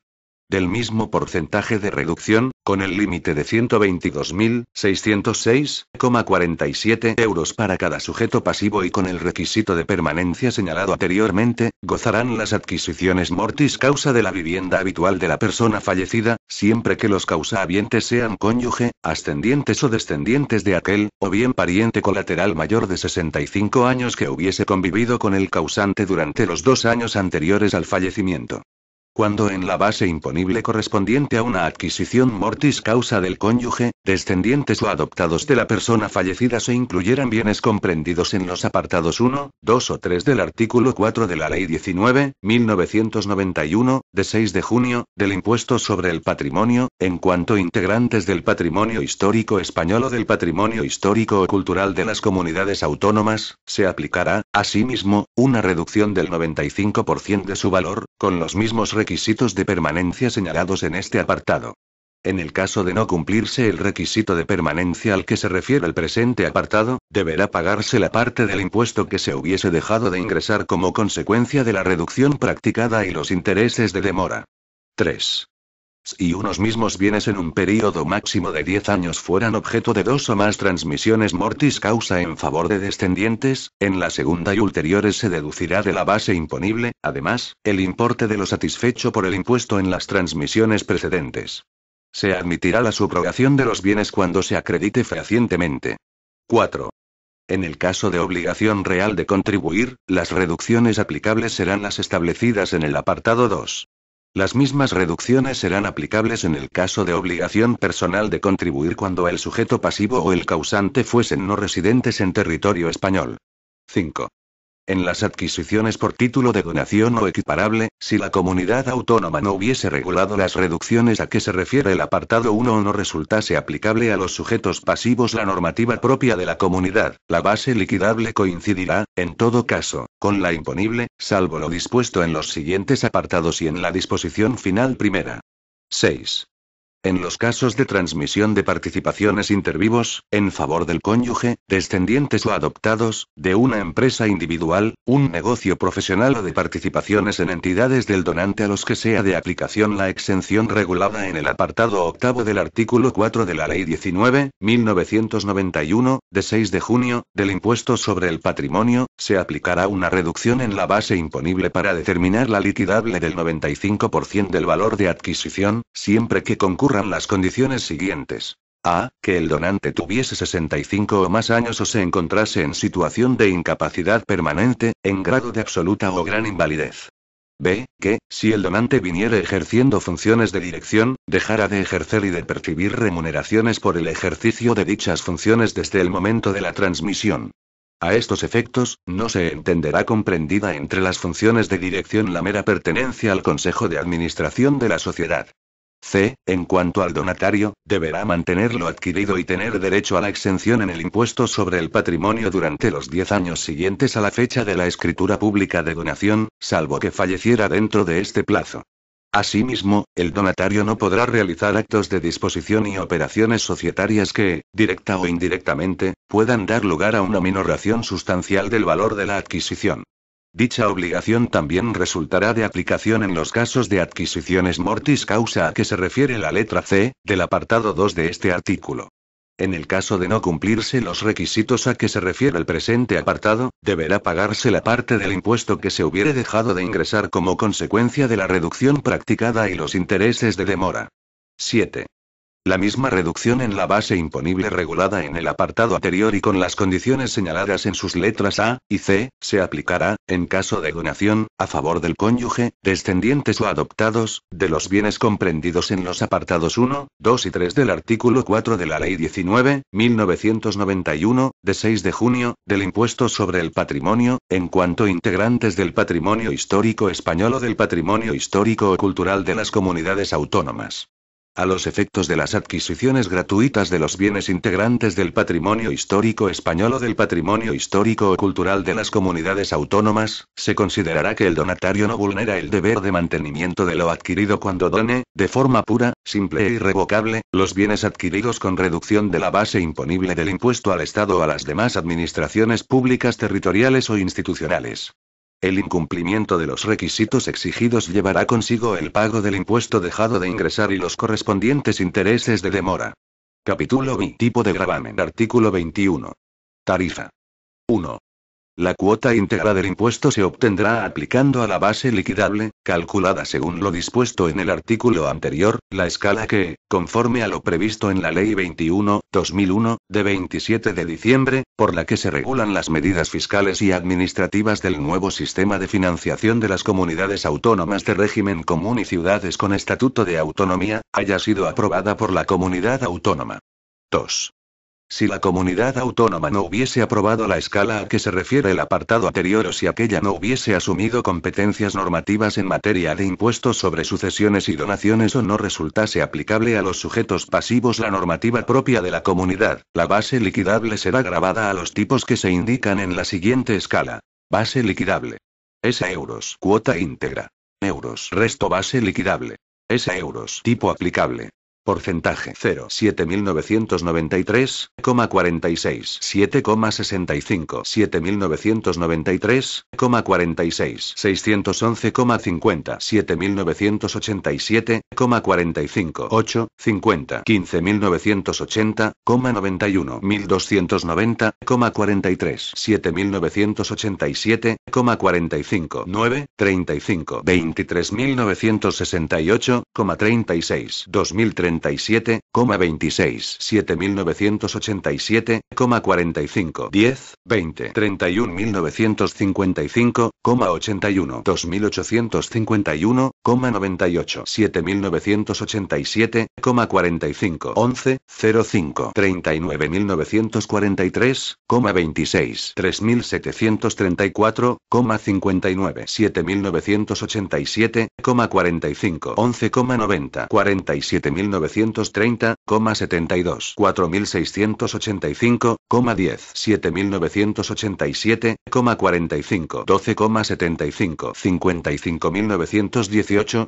Del mismo porcentaje de reducción, con el límite de 122.606,47 euros para cada sujeto pasivo y con el requisito de permanencia señalado anteriormente, gozarán las adquisiciones mortis causa de la vivienda habitual de la persona fallecida, siempre que los causahabientes sean cónyuge, ascendientes o descendientes de aquel, o bien pariente colateral mayor de 65 años que hubiese convivido con el causante durante los 2 años anteriores al fallecimiento. Cuando en la base imponible correspondiente a una adquisición mortis causa del cónyuge, descendientes o adoptados de la persona fallecida se incluyeran bienes comprendidos en los apartados 1, 2 o 3 del artículo 4 de la Ley 19.1991, de 6 de junio, del impuesto sobre el patrimonio, en cuanto integrantes del patrimonio histórico español o del patrimonio histórico o cultural de las comunidades autónomas, se aplicará, asimismo, una reducción del 95% de su valor, con los mismos requisitos de permanencia señalados en este apartado. En el caso de no cumplirse el requisito de permanencia al que se refiere el presente apartado, deberá pagarse la parte del impuesto que se hubiese dejado de ingresar como consecuencia de la reducción practicada y los intereses de demora. 3. Si unos mismos bienes en un período máximo de 10 años fueran objeto de 2 o más transmisiones mortis causa en favor de descendientes, en la segunda y ulteriores se deducirá de la base imponible, además, el importe de lo satisfecho por el impuesto en las transmisiones precedentes. Se admitirá la subrogación de los bienes cuando se acredite fehacientemente. 4. En el caso de obligación real de contribuir, las reducciones aplicables serán las establecidas en el apartado 2. Las mismas reducciones serán aplicables en el caso de obligación personal de contribuir cuando el sujeto pasivo o el causante fuesen no residentes en territorio español. 5. En las adquisiciones por título de donación o equiparable, si la comunidad autónoma no hubiese regulado las reducciones a que se refiere el apartado 1 o no resultase aplicable a los sujetos pasivos la normativa propia de la comunidad, la base liquidable coincidirá, en todo caso, con la imponible, salvo lo dispuesto en los siguientes apartados y en la disposición final primera. 6. En los casos de transmisión de participaciones intervivos, en favor del cónyuge, descendientes o adoptados, de una empresa individual, un negocio profesional o de participaciones en entidades del donante a los que sea de aplicación la exención regulada en el apartado octavo del artículo 4 de la Ley 19.1991, de 6 de junio, del impuesto sobre el patrimonio, se aplicará una reducción en la base imponible para determinar la liquidable del 95% del valor de adquisición, siempre que concurra las condiciones siguientes. A. Que el donante tuviese 65 o más años o se encontrase en situación de incapacidad permanente, en grado de absoluta o gran invalidez. B. Que, si el donante viniere ejerciendo funciones de dirección, dejara de ejercer y de percibir remuneraciones por el ejercicio de dichas funciones desde el momento de la transmisión. A estos efectos, no se entenderá comprendida entre las funciones de dirección la mera pertenencia al Consejo de Administración de la sociedad. C. En cuanto al donatario, deberá mantener lo adquirido y tener derecho a la exención en el impuesto sobre el patrimonio durante los 10 años siguientes a la fecha de la escritura pública de donación, salvo que falleciera dentro de este plazo. Asimismo, el donatario no podrá realizar actos de disposición y operaciones societarias que, directa o indirectamente, puedan dar lugar a una minoración sustancial del valor de la adquisición. Dicha obligación también resultará de aplicación en los casos de adquisiciones mortis causa a que se refiere la letra C, del apartado 2 de este artículo. En el caso de no cumplirse los requisitos a que se refiere el presente apartado, deberá pagarse la parte del impuesto que se hubiere dejado de ingresar como consecuencia de la reducción practicada y los intereses de demora. 7. La misma reducción en la base imponible regulada en el apartado anterior y con las condiciones señaladas en sus letras A y C, se aplicará, en caso de donación, a favor del cónyuge, descendientes o adoptados, de los bienes comprendidos en los apartados 1, 2 y 3 del artículo 4 de la Ley 19.1991, de 6 de junio, del impuesto sobre el patrimonio, en cuanto integrantes del patrimonio histórico español o del patrimonio histórico o cultural de las comunidades autónomas. A los efectos de las adquisiciones gratuitas de los bienes integrantes del patrimonio histórico español o del patrimonio histórico o cultural de las comunidades autónomas, se considerará que el donatario no vulnera el deber de mantenimiento de lo adquirido cuando done, de forma pura, simple e irrevocable, los bienes adquiridos con reducción de la base imponible del impuesto al Estado o a las demás administraciones públicas territoriales o institucionales. El incumplimiento de los requisitos exigidos llevará consigo el pago del impuesto dejado de ingresar y los correspondientes intereses de demora. Capítulo B. Tipo de gravamen. Artículo 21. Tarifa. 1. La cuota íntegra del impuesto se obtendrá aplicando a la base liquidable, calculada según lo dispuesto en el artículo anterior, la escala que, conforme a lo previsto en la Ley 21/2001, de 27 de diciembre, por la que se regulan las medidas fiscales y administrativas del nuevo sistema de financiación de las comunidades autónomas de régimen común y ciudades con estatuto de autonomía, haya sido aprobada por la comunidad autónoma. 2. Si la comunidad autónoma no hubiese aprobado la escala a que se refiere el apartado anterior o si aquella no hubiese asumido competencias normativas en materia de impuestos sobre sucesiones y donaciones o no resultase aplicable a los sujetos pasivos la normativa propia de la comunidad, la base liquidable será gravada a los tipos que se indican en la siguiente escala. Base liquidable. S euros. Cuota íntegra. Euros. Resto base liquidable. S euros. Tipo aplicable. Porcentaje 0. 7.993,46. 7,65. 7.993,46. 611,50. 7.987,45. 8, 50. 15.980,91. 1.290,43. 7.987,45. 9, 35. 23.968,36. 2037,26. 7.987,45. 10, 20. 31.955,81. 2.851,98. 7.987,45. 11, 05. 39.943,26. 3.734,59. 7.987,45. 11,90. 47.930,72. 4.685,10. 7.987,45. 12,75. 55.918,17.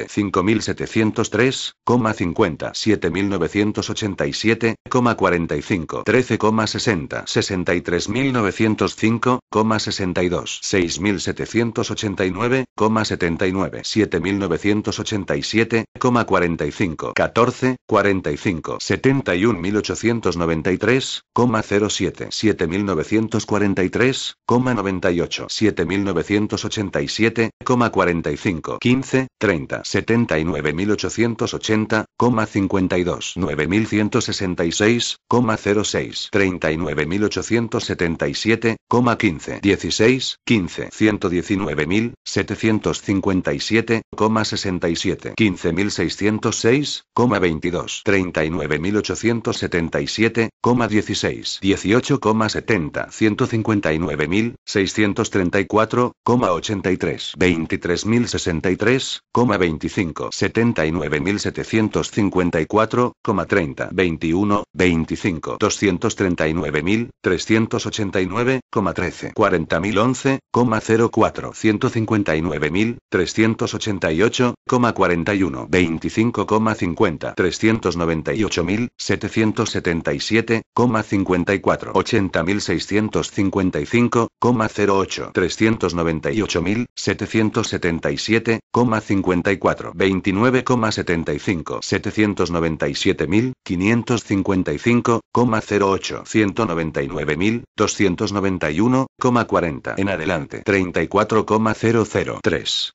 5.703,50. 7.987,45. 13,60. 63.905,62. 6.789,79. 7.987,45. 14, 45. 71.893,07. 7.943,98. 7.987,45. 15, 30. 79.880,52. 9.166,06. 39.877,15. 16, 15. 119.757,67. 15.606,22. 39.877,16. 18,70. 159.634,83. 23.063,25. 79.754,30. 21, 25. 239.389,13. 40.011,04. 159.388,41. 25,50. 398.777,54. 80.655,08. 398.777,54. 29,75. 797.555,08. 199.291,40. En adelante. 34,003.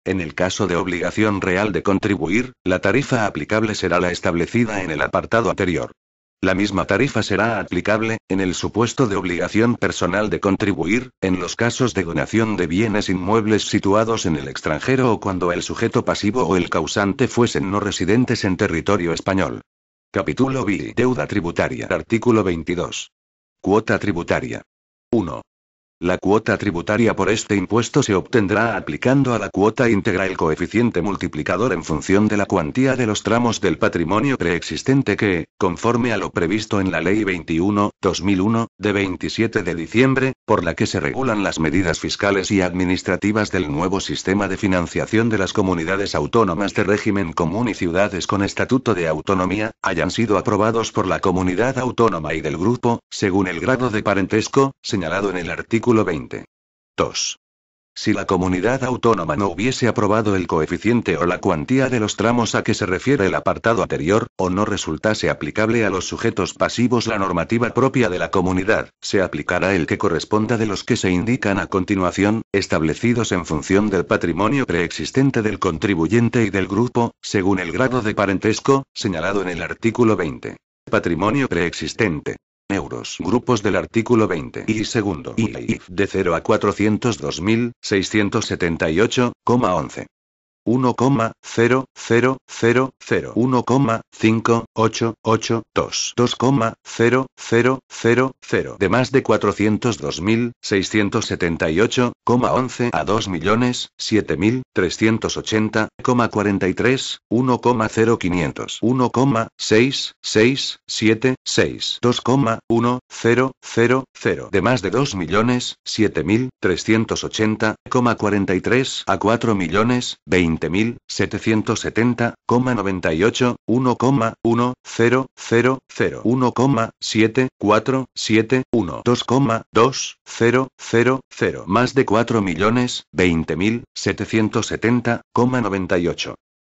En el caso de obligación real de contribuir, la tarifa aplicable será la establecida en el apartado anterior. La misma tarifa será aplicable, en el supuesto de obligación personal de contribuir, en los casos de donación de bienes inmuebles situados en el extranjero o cuando el sujeto pasivo o el causante fuesen no residentes en territorio español. Capítulo B. Deuda tributaria. Artículo 22. Cuota tributaria. 1. La cuota tributaria por este impuesto se obtendrá aplicando a la cuota íntegra el coeficiente multiplicador en función de la cuantía de los tramos del patrimonio preexistente que, conforme a lo previsto en la Ley 21/2001, de 27 de diciembre, por la que se regulan las medidas fiscales y administrativas del nuevo sistema de financiación de las comunidades autónomas de régimen común y ciudades con estatuto de autonomía, hayan sido aprobados por la comunidad autónoma y del grupo, según el grado de parentesco, señalado en el artículo 20. 2. Si la comunidad autónoma no hubiese aprobado el coeficiente o la cuantía de los tramos a que se refiere el apartado anterior, o no resultase aplicable a los sujetos pasivos la normativa propia de la comunidad, se aplicará el que corresponda de los que se indican a continuación, establecidos en función del patrimonio preexistente del contribuyente y del grupo, según el grado de parentesco, señalado en el artículo 20. Patrimonio preexistente. Euros. Grupos del artículo 20. Y segundo. IF de 0 a 402.678,11. 1,00001,58882. 2,00000 de más de 402.678,11 a 2.007.380,43. 1,0500. 1,6676. 2,1000 de más de 2.007.380,43 a 4.020. 20.770,98, 1,100001,74712,20000, más de 4.020.770,98.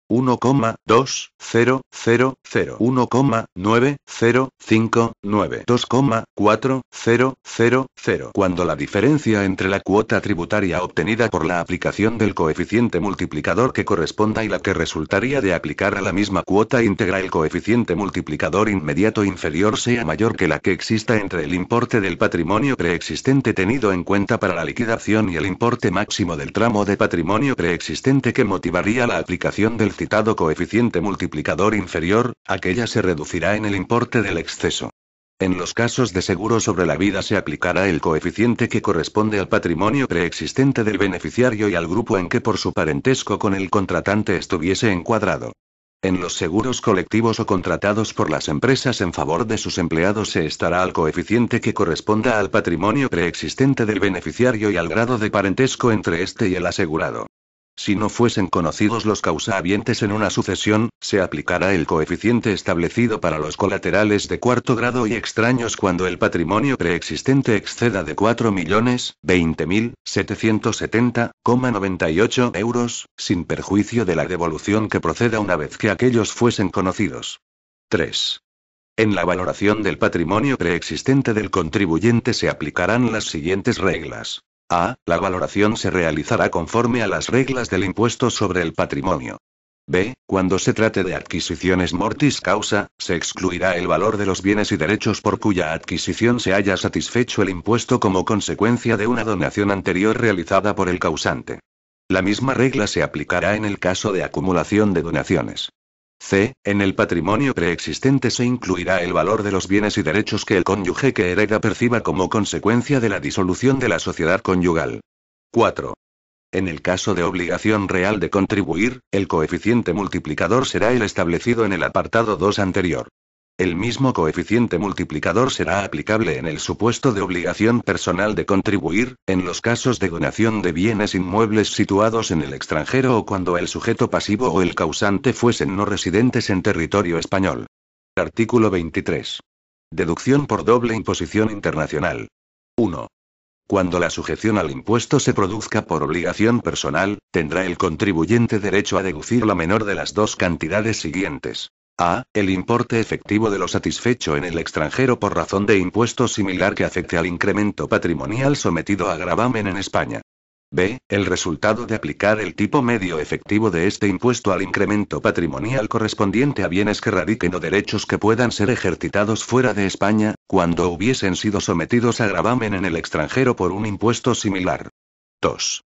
1,200001,9059, 2,4000. Cuando la diferencia entre la cuota tributaria obtenida por la aplicación del coeficiente multiplicador que corresponda y la que resultaría de aplicar a la misma cuota íntegra el coeficiente multiplicador inmediato inferior sea mayor que la que exista entre el importe del patrimonio preexistente tenido en cuenta para la liquidación y el importe máximo del tramo de patrimonio preexistente que motivaría la aplicación del citado coeficiente multiplicador inferior, aquella se reducirá en el importe del exceso. En los casos de seguro sobre la vida se aplicará el coeficiente que corresponde al patrimonio preexistente del beneficiario y al grupo en que por su parentesco con el contratante estuviese encuadrado. En los seguros colectivos o contratados por las empresas en favor de sus empleados se estará al coeficiente que corresponda al patrimonio preexistente del beneficiario y al grado de parentesco entre este y el asegurado. Si no fuesen conocidos los causahabientes en una sucesión, se aplicará el coeficiente establecido para los colaterales de cuarto grado y extraños cuando el patrimonio preexistente exceda de 4.020.770,98 euros, sin perjuicio de la devolución que proceda una vez que aquellos fuesen conocidos. 3. En la valoración del patrimonio preexistente del contribuyente se aplicarán las siguientes reglas. A. La valoración se realizará conforme a las reglas del impuesto sobre el patrimonio. B. Cuando se trate de adquisiciones mortis causa, se excluirá el valor de los bienes y derechos por cuya adquisición se haya satisfecho el impuesto como consecuencia de una donación anterior realizada por el causante. La misma regla se aplicará en el caso de acumulación de donaciones. C. En el patrimonio preexistente se incluirá el valor de los bienes y derechos que el cónyuge que hereda perciba como consecuencia de la disolución de la sociedad conyugal. 4. En el caso de obligación real de contribuir, el coeficiente multiplicador será el establecido en el apartado 2 anterior. El mismo coeficiente multiplicador será aplicable en el supuesto de obligación personal de contribuir, en los casos de donación de bienes inmuebles situados en el extranjero o cuando el sujeto pasivo o el causante fuesen no residentes en territorio español. Artículo 23. Deducción por doble imposición internacional. 1. Cuando la sujeción al impuesto se produzca por obligación personal, tendrá el contribuyente derecho a deducir la menor de las dos cantidades siguientes. A. El importe efectivo de lo satisfecho en el extranjero por razón de impuesto similar que afecte al incremento patrimonial sometido a gravamen en España. B. El resultado de aplicar el tipo medio efectivo de este impuesto al incremento patrimonial correspondiente a bienes que radiquen o derechos que puedan ser ejercitados fuera de España, cuando hubiesen sido sometidos a gravamen en el extranjero por un impuesto similar. 2.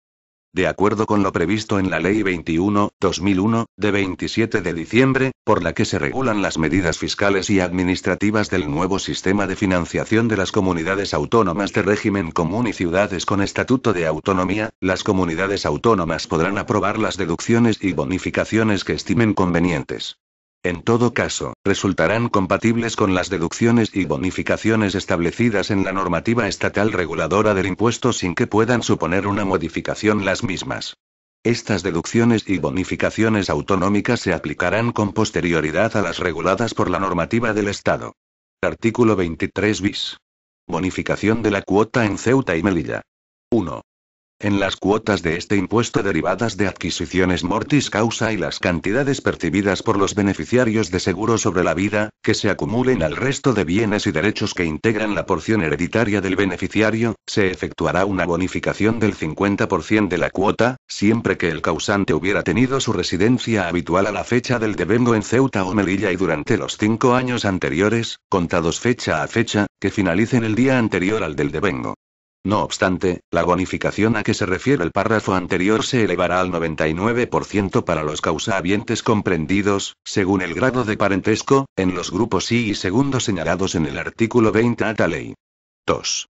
De acuerdo con lo previsto en la Ley 21/2001, de 27 de diciembre, por la que se regulan las medidas fiscales y administrativas del nuevo sistema de financiación de las comunidades autónomas de régimen común y ciudades con estatuto de autonomía, las comunidades autónomas podrán aprobar las deducciones y bonificaciones que estimen convenientes. En todo caso, resultarán compatibles con las deducciones y bonificaciones establecidas en la normativa estatal reguladora del impuesto sin que puedan suponer una modificación las mismas. Estas deducciones y bonificaciones autonómicas se aplicarán con posterioridad a las reguladas por la normativa del Estado. Artículo 23 bis. Bonificación de la cuota en Ceuta y Melilla. 1. En las cuotas de este impuesto derivadas de adquisiciones mortis causa y las cantidades percibidas por los beneficiarios de seguro sobre la vida, que se acumulen al resto de bienes y derechos que integran la porción hereditaria del beneficiario, se efectuará una bonificación del 50% de la cuota, siempre que el causante hubiera tenido su residencia habitual a la fecha del devengo en Ceuta o Melilla y durante los 5 años anteriores, contados fecha a fecha, que finalicen el día anterior al del devengo. No obstante, la bonificación a que se refiere el párrafo anterior se elevará al 99% para los causahabientes comprendidos, según el grado de parentesco, en los grupos I y segundo señalados en el artículo 20 de esta ley. 2.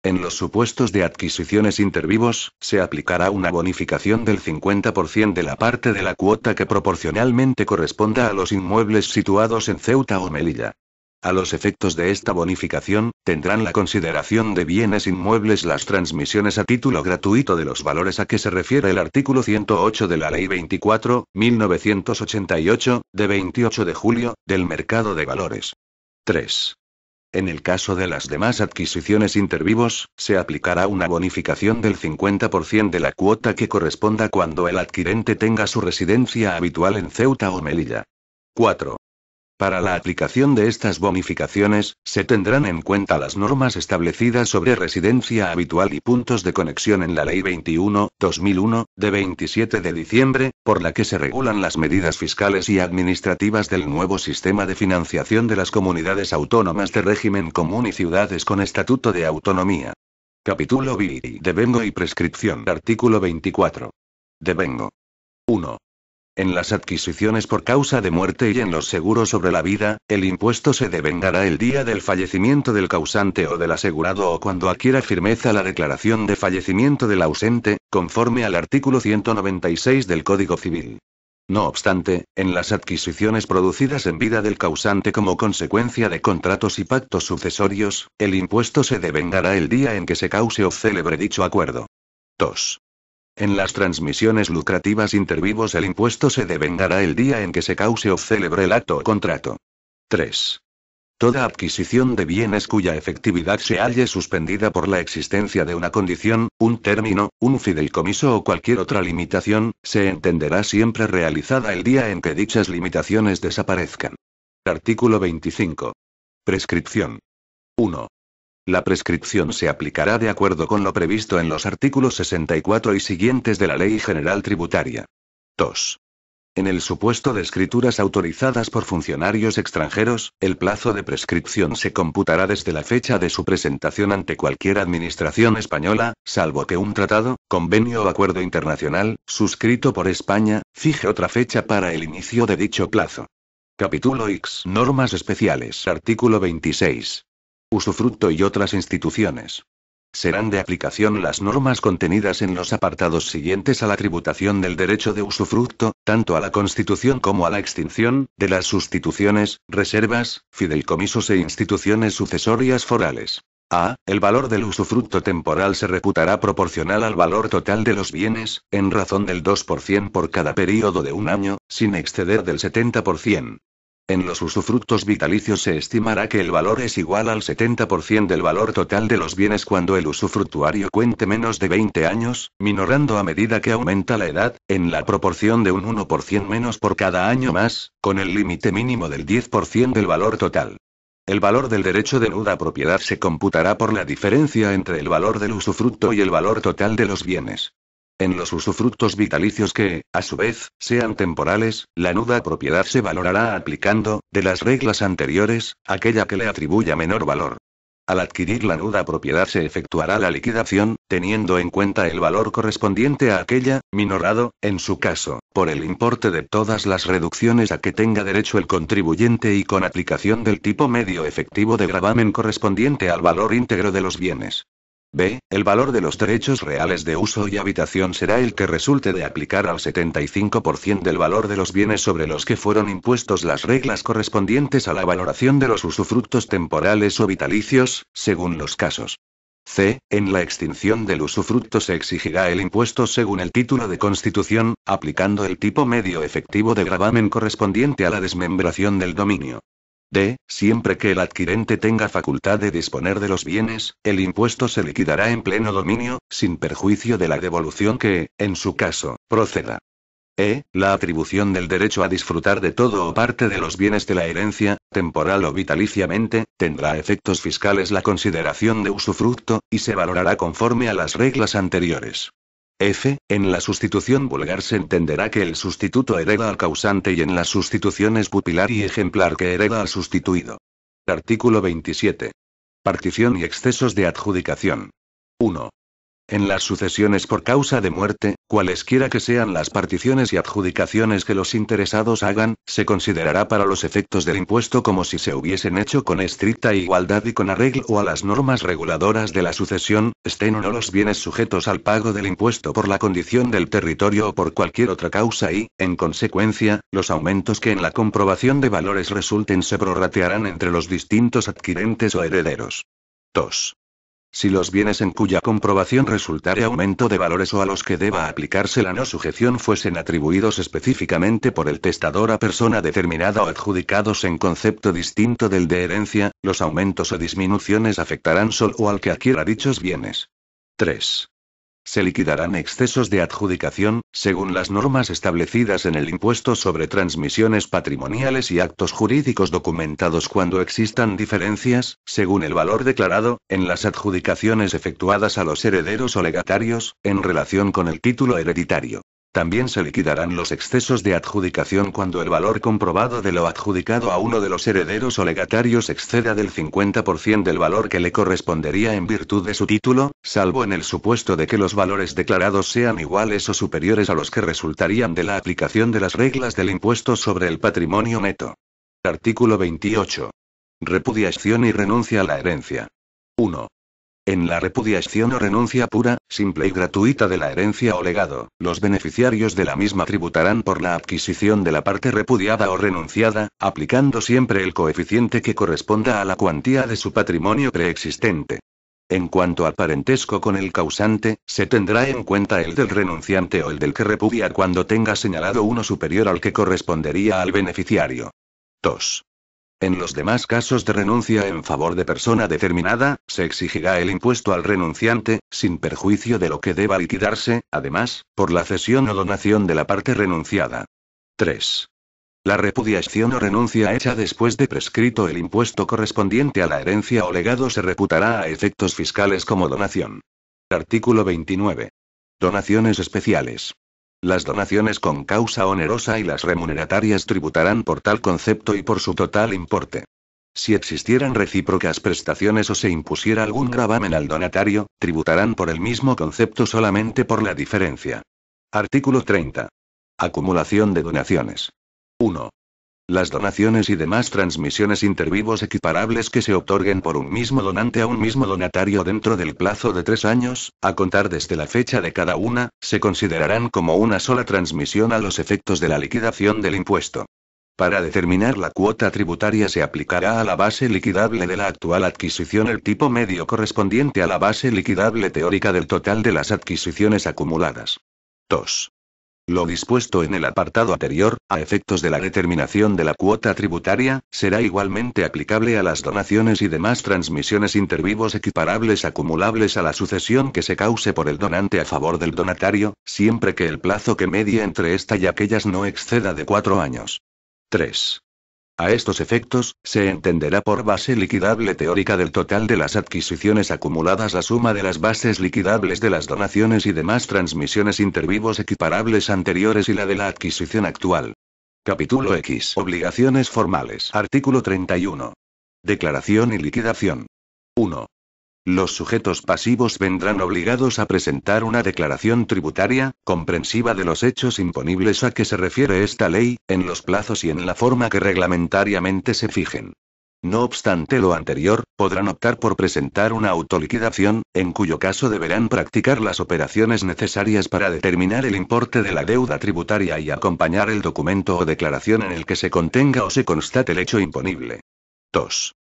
En los supuestos de adquisiciones intervivos, se aplicará una bonificación del 50% de la parte de la cuota que proporcionalmente corresponda a los inmuebles situados en Ceuta o Melilla. A los efectos de esta bonificación, tendrán la consideración de bienes inmuebles las transmisiones a título gratuito de los valores a que se refiere el artículo 108 de la Ley 24.1988, de 28 de julio, del mercado de valores. 3. En el caso de las demás adquisiciones intervivos, se aplicará una bonificación del 50% de la cuota que corresponda cuando el adquirente tenga su residencia habitual en Ceuta o Melilla. 4. Para la aplicación de estas bonificaciones, se tendrán en cuenta las normas establecidas sobre residencia habitual y puntos de conexión en la Ley 21/2001, de 27 de diciembre, por la que se regulan las medidas fiscales y administrativas del nuevo sistema de financiación de las comunidades autónomas de régimen común y ciudades con estatuto de autonomía. Capítulo B. Devengo y prescripción. Artículo 24. Devengo. 1. En las adquisiciones por causa de muerte y en los seguros sobre la vida, el impuesto se devengará el día del fallecimiento del causante o del asegurado o cuando adquiera firmeza la declaración de fallecimiento del ausente, conforme al artículo 196 del Código Civil. No obstante, en las adquisiciones producidas en vida del causante como consecuencia de contratos y pactos sucesorios, el impuesto se devengará el día en que se cause o celebre dicho acuerdo. 2. En las transmisiones lucrativas intervivos el impuesto se devengará el día en que se cause o celebre el acto o contrato. 3. Toda adquisición de bienes cuya efectividad se halle suspendida por la existencia de una condición, un término, un fideicomiso o cualquier otra limitación, se entenderá siempre realizada el día en que dichas limitaciones desaparezcan. Artículo 25. Prescripción. 1. La prescripción se aplicará de acuerdo con lo previsto en los artículos 64 y siguientes de la Ley General Tributaria. 2. En el supuesto de escrituras autorizadas por funcionarios extranjeros, el plazo de prescripción se computará desde la fecha de su presentación ante cualquier administración española, salvo que un tratado, convenio o acuerdo internacional, suscrito por España, fije otra fecha para el inicio de dicho plazo. Capítulo X. Normas especiales. Artículo 26. Usufructo y otras instituciones. Serán de aplicación las normas contenidas en los apartados siguientes a la tributación del derecho de usufructo, tanto a la constitución como a la extinción, de las sustituciones, reservas, fideicomisos e instituciones sucesorias forales. A. El valor del usufructo temporal se reputará proporcional al valor total de los bienes, en razón del 2% por cada período de un año, sin exceder del 70%. En los usufructos vitalicios se estimará que el valor es igual al 70% del valor total de los bienes cuando el usufructuario cuente menos de 20 años, minorando a medida que aumenta la edad, en la proporción de un 1% menos por cada año más, con el límite mínimo del 10% del valor total. El valor del derecho de nuda propiedad se computará por la diferencia entre el valor del usufructo y el valor total de los bienes. En los usufructos vitalicios que, a su vez, sean temporales, la nuda propiedad se valorará aplicando, de las reglas anteriores, aquella que le atribuya menor valor. Al adquirir la nuda propiedad se efectuará la liquidación, teniendo en cuenta el valor correspondiente a aquella, minorado, en su caso, por el importe de todas las reducciones a que tenga derecho el contribuyente y con aplicación del tipo medio efectivo de gravamen correspondiente al valor íntegro de los bienes. B. El valor de los derechos reales de uso y habitación será el que resulte de aplicar al 75% del valor de los bienes sobre los que fueron impuestos las reglas correspondientes a la valoración de los usufructos temporales o vitalicios, según los casos. C. En la extinción del usufructo se exigirá el impuesto según el título de constitución, aplicando el tipo medio efectivo de gravamen correspondiente a la desmembración del dominio. D. Siempre que el adquirente tenga facultad de disponer de los bienes, el impuesto se liquidará en pleno dominio, sin perjuicio de la devolución que, en su caso, proceda. E. La atribución del derecho a disfrutar de todo o parte de los bienes de la herencia, temporal o vitaliciamente, tendrá efectos fiscales la consideración de usufructo, y se valorará conforme a las reglas anteriores. F. En la sustitución vulgar se entenderá que el sustituto hereda al causante y en las sustituciones pupilar y ejemplar que hereda al sustituido. Artículo 27. Partición y excesos de adjudicación. 1. En las sucesiones por causa de muerte, Cualesquiera que sean las particiones y adjudicaciones que los interesados hagan, se considerará para los efectos del impuesto como si se hubiesen hecho con estricta igualdad y con arreglo a las normas reguladoras de la sucesión, estén o no los bienes sujetos al pago del impuesto por la condición del territorio o por cualquier otra causa y, en consecuencia, los aumentos que en la comprobación de valores resulten se prorratearán entre los distintos adquirentes o herederos. 2. Si los bienes en cuya comprobación resultare aumento de valores o a los que deba aplicarse la no sujeción fuesen atribuidos específicamente por el testador a persona determinada o adjudicados en concepto distinto del de herencia, los aumentos o disminuciones afectarán solo al que adquiera dichos bienes. 3. Se liquidarán excesos de adjudicación, según las normas establecidas en el impuesto sobre transmisiones patrimoniales y actos jurídicos documentados cuando existan diferencias, según el valor declarado, en las adjudicaciones efectuadas a los herederos o legatarios, en relación con el título hereditario. También se liquidarán los excesos de adjudicación cuando el valor comprobado de lo adjudicado a uno de los herederos o legatarios exceda del 50% del valor que le correspondería en virtud de su título, salvo en el supuesto de que los valores declarados sean iguales o superiores a los que resultarían de la aplicación de las reglas del impuesto sobre el patrimonio neto. Artículo 28. Repudiación y renuncia a la herencia. 1. En la repudiación o renuncia pura, simple y gratuita de la herencia o legado, los beneficiarios de la misma tributarán por la adquisición de la parte repudiada o renunciada, aplicando siempre el coeficiente que corresponda a la cuantía de su patrimonio preexistente. En cuanto al parentesco con el causante, se tendrá en cuenta el del renunciante o el del que repudia cuando tenga señalado uno superior al que correspondería al beneficiario. 2. En los demás casos de renuncia en favor de persona determinada, se exigirá el impuesto al renunciante, sin perjuicio de lo que deba liquidarse, además, por la cesión o donación de la parte renunciada. 3. La repudiación o renuncia hecha después de prescrito el impuesto correspondiente a la herencia o legado se reputará a efectos fiscales como donación. Artículo 29. Donaciones especiales. Las donaciones con causa onerosa y las remuneratarias tributarán por tal concepto y por su total importe. Si existieran recíprocas prestaciones o se impusiera algún gravamen al donatario, tributarán por el mismo concepto solamente por la diferencia. Artículo 30. Acumulación de donaciones. 1. Las donaciones y demás transmisiones intervivos equiparables que se otorguen por un mismo donante a un mismo donatario dentro del plazo de 3 años, a contar desde la fecha de cada una, se considerarán como una sola transmisión a los efectos de la liquidación del impuesto. Para determinar la cuota tributaria se aplicará a la base liquidable de la actual adquisición el tipo medio correspondiente a la base liquidable teórica del total de las adquisiciones acumuladas. 2. Lo dispuesto en el apartado anterior, a efectos de la determinación de la cuota tributaria, será igualmente aplicable a las donaciones y demás transmisiones intervivos equiparables acumulables a la sucesión que se cause por el donante a favor del donatario, siempre que el plazo que medie entre esta y aquellas no exceda de 4 años. 3. A estos efectos, se entenderá por base liquidable teórica del total de las adquisiciones acumuladas la suma de las bases liquidables de las donaciones y demás transmisiones intervivos equiparables anteriores y la de la adquisición actual. Capítulo X. Obligaciones formales. Artículo 31. Declaración y liquidación. 1. Los sujetos pasivos vendrán obligados a presentar una declaración tributaria, comprensiva de los hechos imponibles a que se refiere esta ley, en los plazos y en la forma que reglamentariamente se fijen. No obstante lo anterior, podrán optar por presentar una autoliquidación, en cuyo caso deberán practicar las operaciones necesarias para determinar el importe de la deuda tributaria y acompañar el documento o declaración en el que se contenga o se constate el hecho imponible. 2.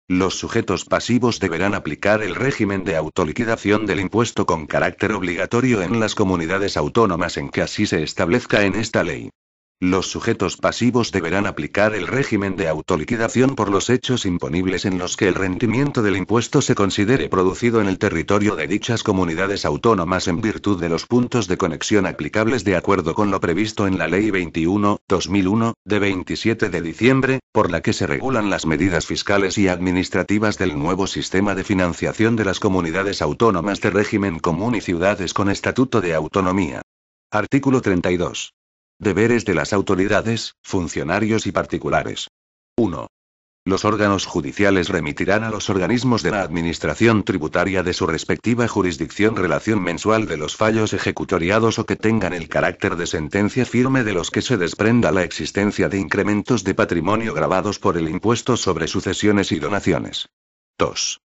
Los sujetos pasivos deberán aplicar el régimen de autoliquidación del impuesto con carácter obligatorio en las comunidades autónomas en que así se establezca en esta ley. Los sujetos pasivos deberán aplicar el régimen de autoliquidación por los hechos imponibles en los que el rendimiento del impuesto se considere producido en el territorio de dichas comunidades autónomas en virtud de los puntos de conexión aplicables de acuerdo con lo previsto en la Ley 21/2001, de 27 de diciembre, por la que se regulan las medidas fiscales y administrativas del nuevo sistema de financiación de las comunidades autónomas de régimen común y ciudades con estatuto de autonomía. Artículo 32. Deberes de las autoridades, funcionarios y particulares. 1. Los órganos judiciales remitirán a los organismos de la Administración tributaria de su respectiva jurisdicción relación mensual de los fallos ejecutoriados o que tengan el carácter de sentencia firme de los que se desprenda la existencia de incrementos de patrimonio gravados por el impuesto sobre sucesiones y donaciones. 2.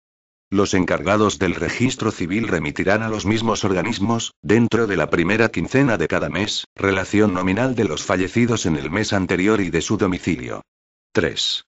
Los encargados del registro civil remitirán a los mismos organismos, dentro de la primera quincena de cada mes, relación nominal de los fallecidos en el mes anterior y de su domicilio. 3.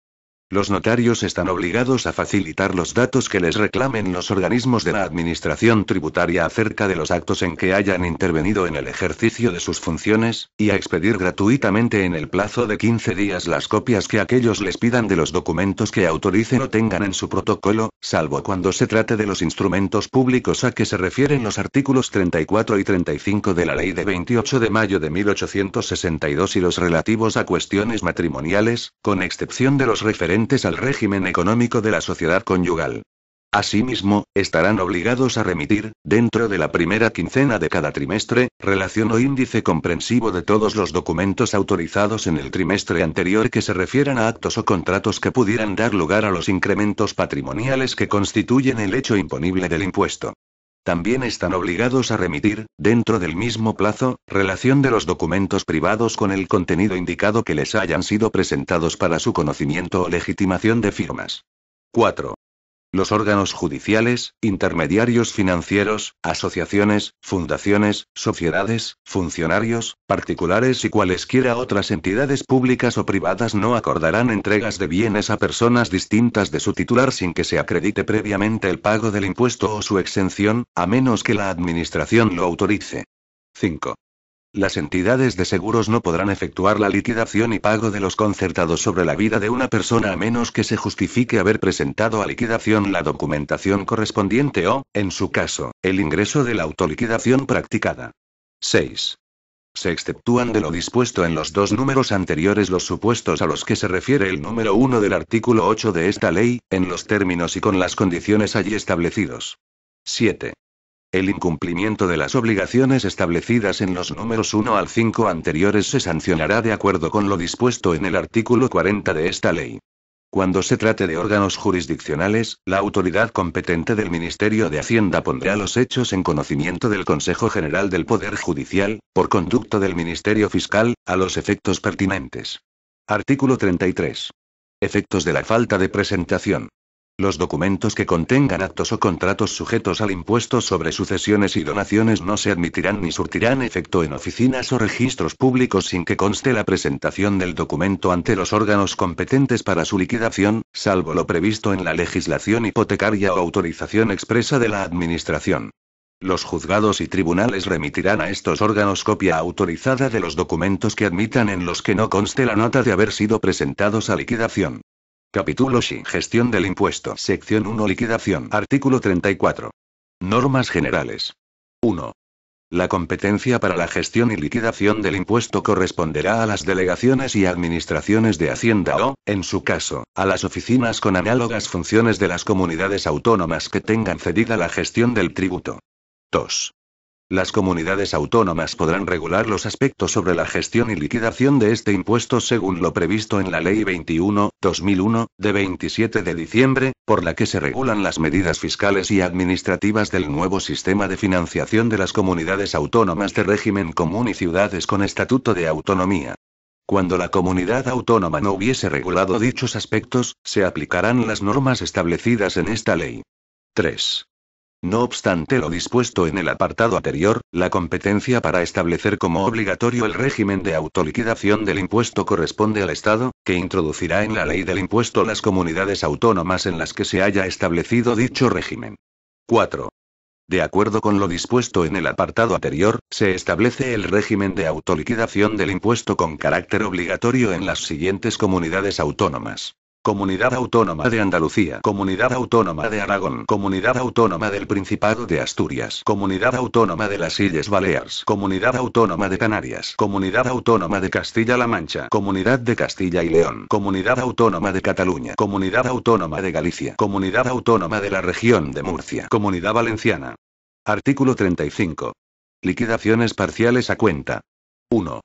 Los notarios están obligados a facilitar los datos que les reclamen los organismos de la Administración tributaria acerca de los actos en que hayan intervenido en el ejercicio de sus funciones, y a expedir gratuitamente en el plazo de 15 días las copias que aquellos les pidan de los documentos que autoricen o tengan en su protocolo, salvo cuando se trate de los instrumentos públicos a que se refieren los artículos 34 y 35 de la Ley de 28 de mayo de 1862 y los relativos a cuestiones matrimoniales, con excepción de los referentes al régimen económico de la sociedad conyugal. Asimismo, estarán obligados a remitir, dentro de la primera quincena de cada trimestre, relación o índice comprensivo de todos los documentos autorizados en el trimestre anterior que se refieran a actos o contratos que pudieran dar lugar a los incrementos patrimoniales que constituyen el hecho imponible del impuesto. También están obligados a remitir, dentro del mismo plazo, relación de los documentos privados con el contenido indicado que les hayan sido presentados para su conocimiento o legitimación de firmas. 4. Los órganos judiciales, intermediarios financieros, asociaciones, fundaciones, sociedades, funcionarios, particulares y cualesquiera otras entidades públicas o privadas no acordarán entregas de bienes a personas distintas de su titular sin que se acredite previamente el pago del impuesto o su exención, a menos que la Administración lo autorice. 5. Las entidades de seguros no podrán efectuar la liquidación y pago de los concertados sobre la vida de una persona a menos que se justifique haber presentado a liquidación la documentación correspondiente o, en su caso, el ingreso de la autoliquidación practicada. 6. Se exceptúan de lo dispuesto en los dos números anteriores los supuestos a los que se refiere el número 1 del artículo 8 de esta ley, en los términos y con las condiciones allí establecidos. 7. El incumplimiento de las obligaciones establecidas en los números 1 al 5 anteriores se sancionará de acuerdo con lo dispuesto en el artículo 40 de esta ley. Cuando se trate de órganos jurisdiccionales, la autoridad competente del Ministerio de Hacienda pondrá los hechos en conocimiento del Consejo General del Poder Judicial, por conducto del Ministerio Fiscal, a los efectos pertinentes. Artículo 33. Efectos de la falta de presentación. Los documentos que contengan actos o contratos sujetos al impuesto sobre sucesiones y donaciones no se admitirán ni surtirán efecto en oficinas o registros públicos sin que conste la presentación del documento ante los órganos competentes para su liquidación, salvo lo previsto en la legislación hipotecaria o autorización expresa de la Administración. Los juzgados y tribunales remitirán a estos órganos copia autorizada de los documentos que admitan en los que no conste la nota de haber sido presentados a liquidación. Capítulo Xi. Gestión del impuesto. Sección 1. Liquidación. Artículo 34. Normas generales. 1. La competencia para la gestión y liquidación del impuesto corresponderá a las delegaciones y administraciones de Hacienda o, en su caso, a las oficinas con análogas funciones de las comunidades autónomas que tengan cedida la gestión del tributo. 2. Las comunidades autónomas podrán regular los aspectos sobre la gestión y liquidación de este impuesto según lo previsto en la Ley 21/2001, de 27 de diciembre, por la que se regulan las medidas fiscales y administrativas del nuevo sistema de financiación de las comunidades autónomas de régimen común y ciudades con estatuto de autonomía. Cuando la comunidad autónoma no hubiese regulado dichos aspectos, se aplicarán las normas establecidas en esta ley. 3. No obstante lo dispuesto en el apartado anterior, la competencia para establecer como obligatorio el régimen de autoliquidación del impuesto corresponde al Estado, que introducirá en la ley del impuesto las comunidades autónomas en las que se haya establecido dicho régimen. 4. De acuerdo con lo dispuesto en el apartado anterior, se establece el régimen de autoliquidación del impuesto con carácter obligatorio en las siguientes comunidades autónomas. Comunidad Autónoma de Andalucía, Comunidad Autónoma de Aragón, Comunidad Autónoma del Principado de Asturias, Comunidad Autónoma de las Illes Baleares, Comunidad Autónoma de Canarias, Comunidad Autónoma de Castilla-La Mancha, Comunidad de Castilla y León, Comunidad Autónoma de Cataluña, Comunidad Autónoma de Galicia, Comunidad Autónoma de la Región de Murcia, Comunidad Valenciana. Artículo 35. Liquidaciones parciales a cuenta. 1.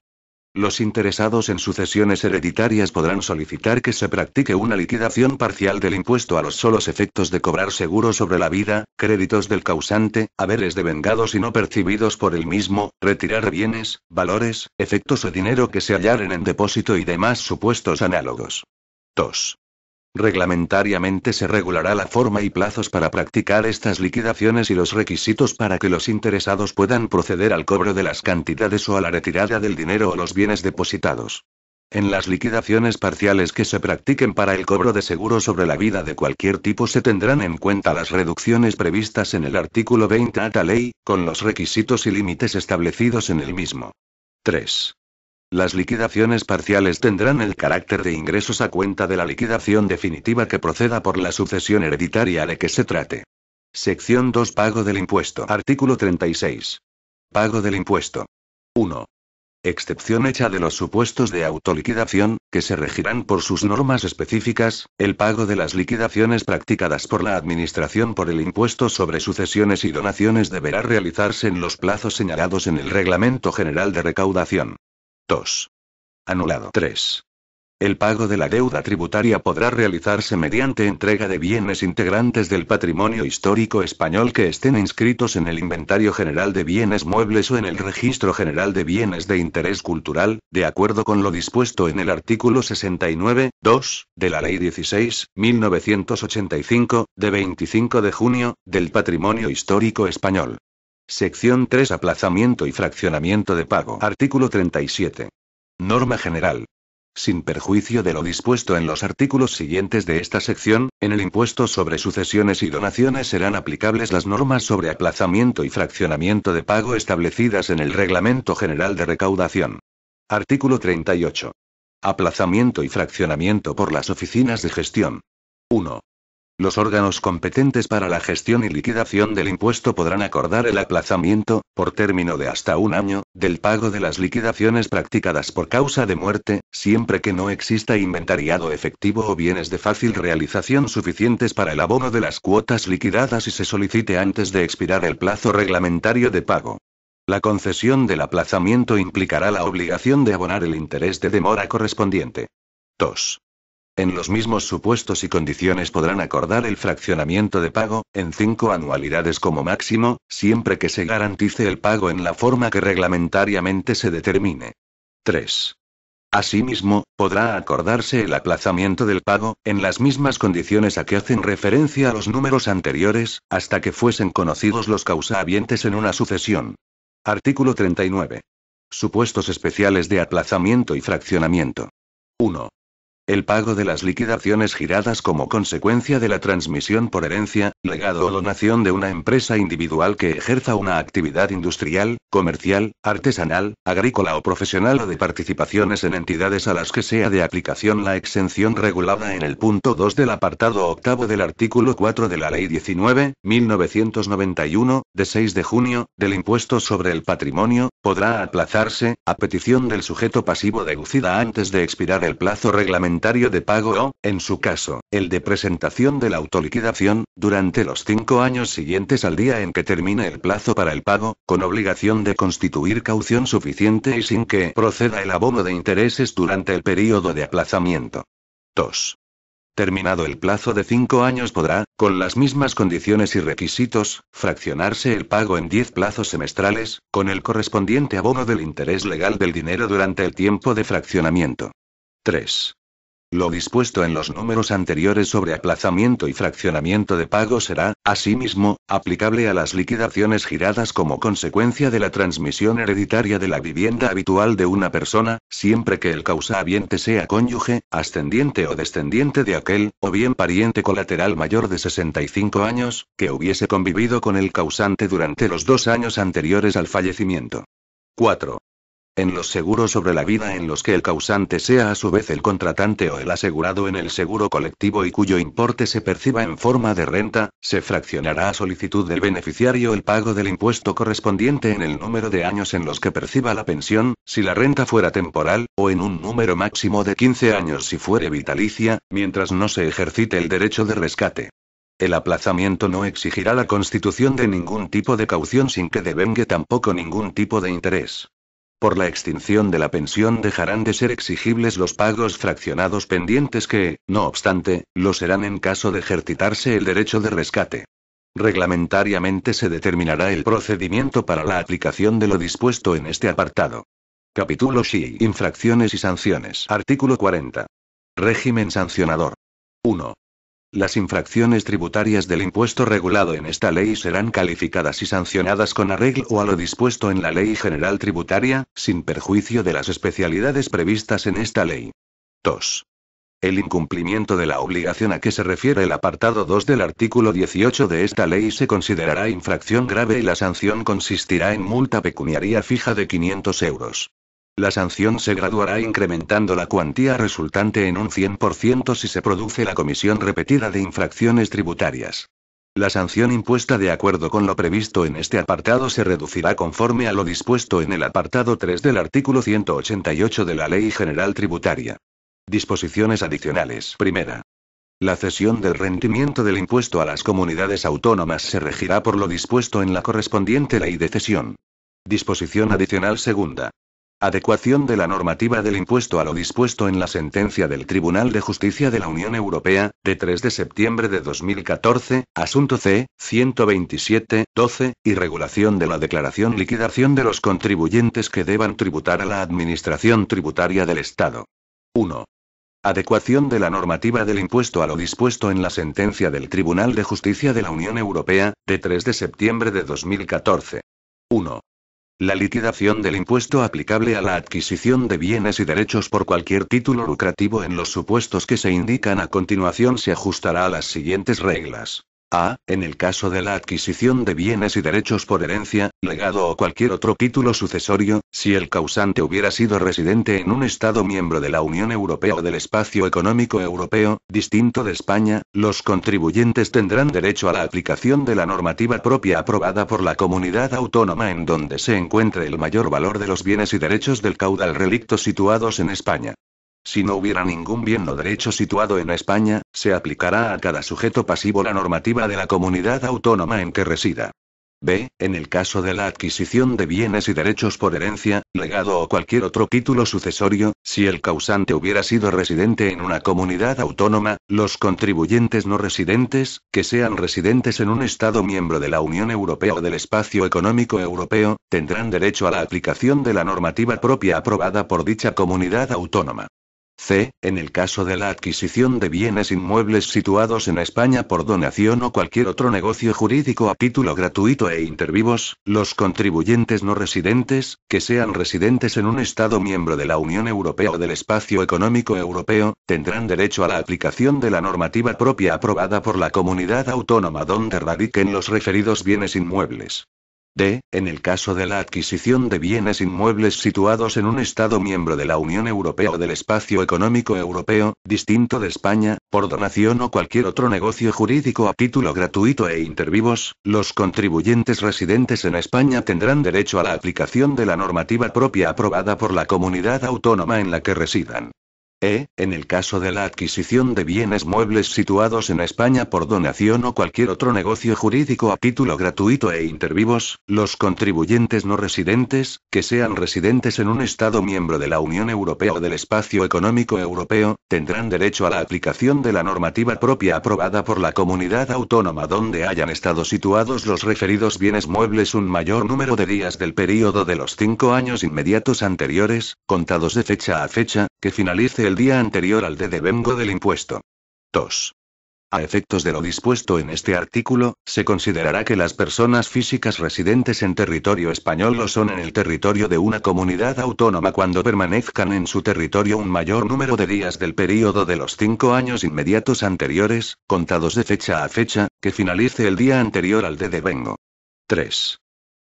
Los interesados en sucesiones hereditarias podrán solicitar que se practique una liquidación parcial del impuesto a los solos efectos de cobrar seguro sobre la vida, créditos del causante, haberes devengados y no percibidos por el mismo, retirar bienes, valores, efectos o dinero que se hallaren en depósito y demás supuestos análogos. 2. Reglamentariamente se regulará la forma y plazos para practicar estas liquidaciones y los requisitos para que los interesados puedan proceder al cobro de las cantidades o a la retirada del dinero o los bienes depositados. En las liquidaciones parciales que se practiquen para el cobro de seguro sobre la vida de cualquier tipo se tendrán en cuenta las reducciones previstas en el artículo 20 de esta ley, con los requisitos y límites establecidos en el mismo. 3. Las liquidaciones parciales tendrán el carácter de ingresos a cuenta de la liquidación definitiva que proceda por la sucesión hereditaria de que se trate. Sección 2. Pago del impuesto. Artículo 36. Pago del impuesto. 1. Excepción hecha de los supuestos de autoliquidación, que se regirán por sus normas específicas, el pago de las liquidaciones practicadas por la Administración por el impuesto sobre sucesiones y donaciones deberá realizarse en los plazos señalados en el Reglamento General de Recaudación. 2. Anulado. 3. El pago de la deuda tributaria podrá realizarse mediante entrega de bienes integrantes del patrimonio histórico español que estén inscritos en el Inventario General de Bienes Muebles o en el Registro General de Bienes de Interés Cultural, de acuerdo con lo dispuesto en el artículo 69, 2, de la Ley 16.1985, de 25 de junio, del Patrimonio Histórico Español. Sección 3. Aplazamiento y fraccionamiento de pago. Artículo 37. Norma general. Sin perjuicio de lo dispuesto en los artículos siguientes de esta sección, en el impuesto sobre sucesiones y donaciones serán aplicables las normas sobre aplazamiento y fraccionamiento de pago establecidas en el Reglamento General de Recaudación. Artículo 38. Aplazamiento y fraccionamiento por las oficinas de gestión. 1. Los órganos competentes para la gestión y liquidación del impuesto podrán acordar el aplazamiento, por término de hasta un año, del pago de las liquidaciones practicadas por causa de muerte, siempre que no exista inventariado efectivo o bienes de fácil realización suficientes para el abono de las cuotas liquidadas y se solicite antes de expirar el plazo reglamentario de pago. La concesión del aplazamiento implicará la obligación de abonar el interés de demora correspondiente. 2. En los mismos supuestos y condiciones podrán acordar el fraccionamiento de pago, en 5 anualidades como máximo, siempre que se garantice el pago en la forma que reglamentariamente se determine. 3. Asimismo, podrá acordarse el aplazamiento del pago, en las mismas condiciones a que hacen referencia a los números anteriores, hasta que fuesen conocidos los causahabientes en una sucesión. Artículo 39. Supuestos especiales de aplazamiento y fraccionamiento. 1. El pago de las liquidaciones giradas como consecuencia de la transmisión por herencia, legado o donación de una empresa individual que ejerza una actividad industrial, comercial, artesanal, agrícola o profesional o de participaciones en entidades a las que sea de aplicación la exención regulada en el punto 2 del apartado octavo del artículo 4 de la Ley 19.1991, de 6 de junio, del impuesto sobre el patrimonio, podrá aplazarse, a petición del sujeto pasivo deducida antes de expirar el plazo reglamentario de pago o, en su caso, el de presentación de la autoliquidación, durante los 5 años siguientes al día en que termine el plazo para el pago, con obligación de constituir caución suficiente y sin que proceda el abono de intereses durante el período de aplazamiento. 2. Terminado el plazo de 5 años podrá, con las mismas condiciones y requisitos, fraccionarse el pago en 10 plazos semestrales, con el correspondiente abono del interés legal del dinero durante el tiempo de fraccionamiento. 3. Lo dispuesto en los números anteriores sobre aplazamiento y fraccionamiento de pago será, asimismo, aplicable a las liquidaciones giradas como consecuencia de la transmisión hereditaria de la vivienda habitual de una persona, siempre que el causahabiente sea cónyuge, ascendiente o descendiente de aquel, o bien pariente colateral mayor de 65 años, que hubiese convivido con el causante durante los 2 años anteriores al fallecimiento. 4. En los seguros sobre la vida en los que el causante sea a su vez el contratante o el asegurado en el seguro colectivo y cuyo importe se perciba en forma de renta, se fraccionará a solicitud del beneficiario el pago del impuesto correspondiente en el número de años en los que perciba la pensión, si la renta fuera temporal, o en un número máximo de 15 años si fuere vitalicia, mientras no se ejercite el derecho de rescate. El aplazamiento no exigirá la constitución de ningún tipo de caución sin que devengue tampoco ningún tipo de interés. Por la extinción de la pensión dejarán de ser exigibles los pagos fraccionados pendientes que, no obstante, lo serán en caso de ejercitarse el derecho de rescate. Reglamentariamente se determinará el procedimiento para la aplicación de lo dispuesto en este apartado. Capítulo Xi. Infracciones y sanciones. Artículo 40. Régimen sancionador. 1. Las infracciones tributarias del impuesto regulado en esta ley serán calificadas y sancionadas con arreglo a lo dispuesto en la Ley General Tributaria, sin perjuicio de las especialidades previstas en esta ley. 2. El incumplimiento de la obligación a que se refiere el apartado 2 del artículo 18 de esta ley se considerará infracción grave y la sanción consistirá en multa pecuniaria fija de 500 euros. La sanción se graduará incrementando la cuantía resultante en un 100% si se produce la comisión repetida de infracciones tributarias. La sanción impuesta de acuerdo con lo previsto en este apartado se reducirá conforme a lo dispuesto en el apartado 3 del artículo 188 de la Ley General Tributaria. Disposiciones adicionales. Primera. La cesión del rendimiento del impuesto a las comunidades autónomas se regirá por lo dispuesto en la correspondiente ley de cesión. Disposición adicional segunda. Adecuación de la normativa del impuesto a lo dispuesto en la sentencia del Tribunal de Justicia de la Unión Europea, de 3 de septiembre de 2014, asunto C. 127-12, y regulación de la declaración liquidación de los contribuyentes que deban tributar a la Administración Tributaria del Estado. 1. Adecuación de la normativa del impuesto a lo dispuesto en la sentencia del Tribunal de Justicia de la Unión Europea, de 3 de septiembre de 2014. 1. La liquidación del impuesto aplicable a la adquisición de bienes y derechos por cualquier título lucrativo en los supuestos que se indican a continuación se ajustará a las siguientes reglas. A. En el caso de la adquisición de bienes y derechos por herencia, legado o cualquier otro título sucesorio, si el causante hubiera sido residente en un Estado miembro de la Unión Europea o del Espacio Económico Europeo, distinto de España, los contribuyentes tendrán derecho a la aplicación de la normativa propia aprobada por la comunidad autónoma en donde se encuentre el mayor valor de los bienes y derechos del caudal relicto situados en España. Si no hubiera ningún bien o derecho situado en España, se aplicará a cada sujeto pasivo la normativa de la comunidad autónoma en que resida. B. En el caso de la adquisición de bienes y derechos por herencia, legado o cualquier otro título sucesorio, si el causante hubiera sido residente en una comunidad autónoma, los contribuyentes no residentes, que sean residentes en un Estado miembro de la Unión Europea o del Espacio Económico Europeo, tendrán derecho a la aplicación de la normativa propia aprobada por dicha comunidad autónoma. C. En el caso de la adquisición de bienes inmuebles situados en España por donación o cualquier otro negocio jurídico a título gratuito e intervivos, los contribuyentes no residentes, que sean residentes en un Estado miembro de la Unión Europea o del Espacio Económico Europeo, tendrán derecho a la aplicación de la normativa propia aprobada por la comunidad autónoma donde radiquen los referidos bienes inmuebles. D. En el caso de la adquisición de bienes inmuebles situados en un Estado miembro de la Unión Europea o del Espacio Económico Europeo, distinto de España, por donación o cualquier otro negocio jurídico a título gratuito e intervivos, los contribuyentes residentes en España tendrán derecho a la aplicación de la normativa propia aprobada por la comunidad autónoma en la que residan. E. En el caso de la adquisición de bienes muebles situados en España por donación o cualquier otro negocio jurídico a título gratuito e intervivos, los contribuyentes no residentes, que sean residentes en un Estado miembro de la Unión Europea o del Espacio Económico Europeo, tendrán derecho a la aplicación de la normativa propia aprobada por la comunidad autónoma donde hayan estado situados los referidos bienes muebles un mayor número de días del período de los 5 años inmediatos anteriores, contados de fecha a fecha, que finalice el día anterior al de devengo del impuesto. 2. A efectos de lo dispuesto en este artículo, se considerará que las personas físicas residentes en territorio español lo son en el territorio de una comunidad autónoma cuando permanezcan en su territorio un mayor número de días del período de los 5 años inmediatos anteriores, contados de fecha a fecha, que finalice el día anterior al de devengo. 3.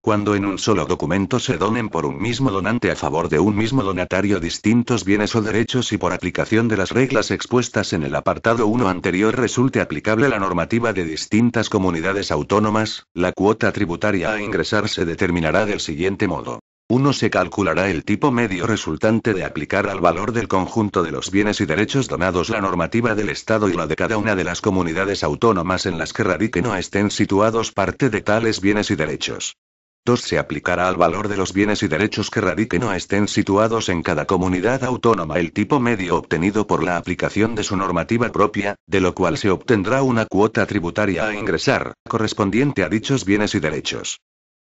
Cuando en un solo documento se donen por un mismo donante a favor de un mismo donatario distintos bienes o derechos y por aplicación de las reglas expuestas en el apartado 1 anterior resulte aplicable la normativa de distintas comunidades autónomas, la cuota tributaria a ingresar se determinará del siguiente modo. 1. Se calculará el tipo medio resultante de aplicar al valor del conjunto de los bienes y derechos donados la normativa del Estado y la de cada una de las comunidades autónomas en las que radiquen o estén situados parte de tales bienes y derechos. 2. Se aplicará al valor de los bienes y derechos que radiquen o estén situados en cada comunidad autónoma el tipo medio obtenido por la aplicación de su normativa propia, de lo cual se obtendrá una cuota tributaria a ingresar, correspondiente a dichos bienes y derechos.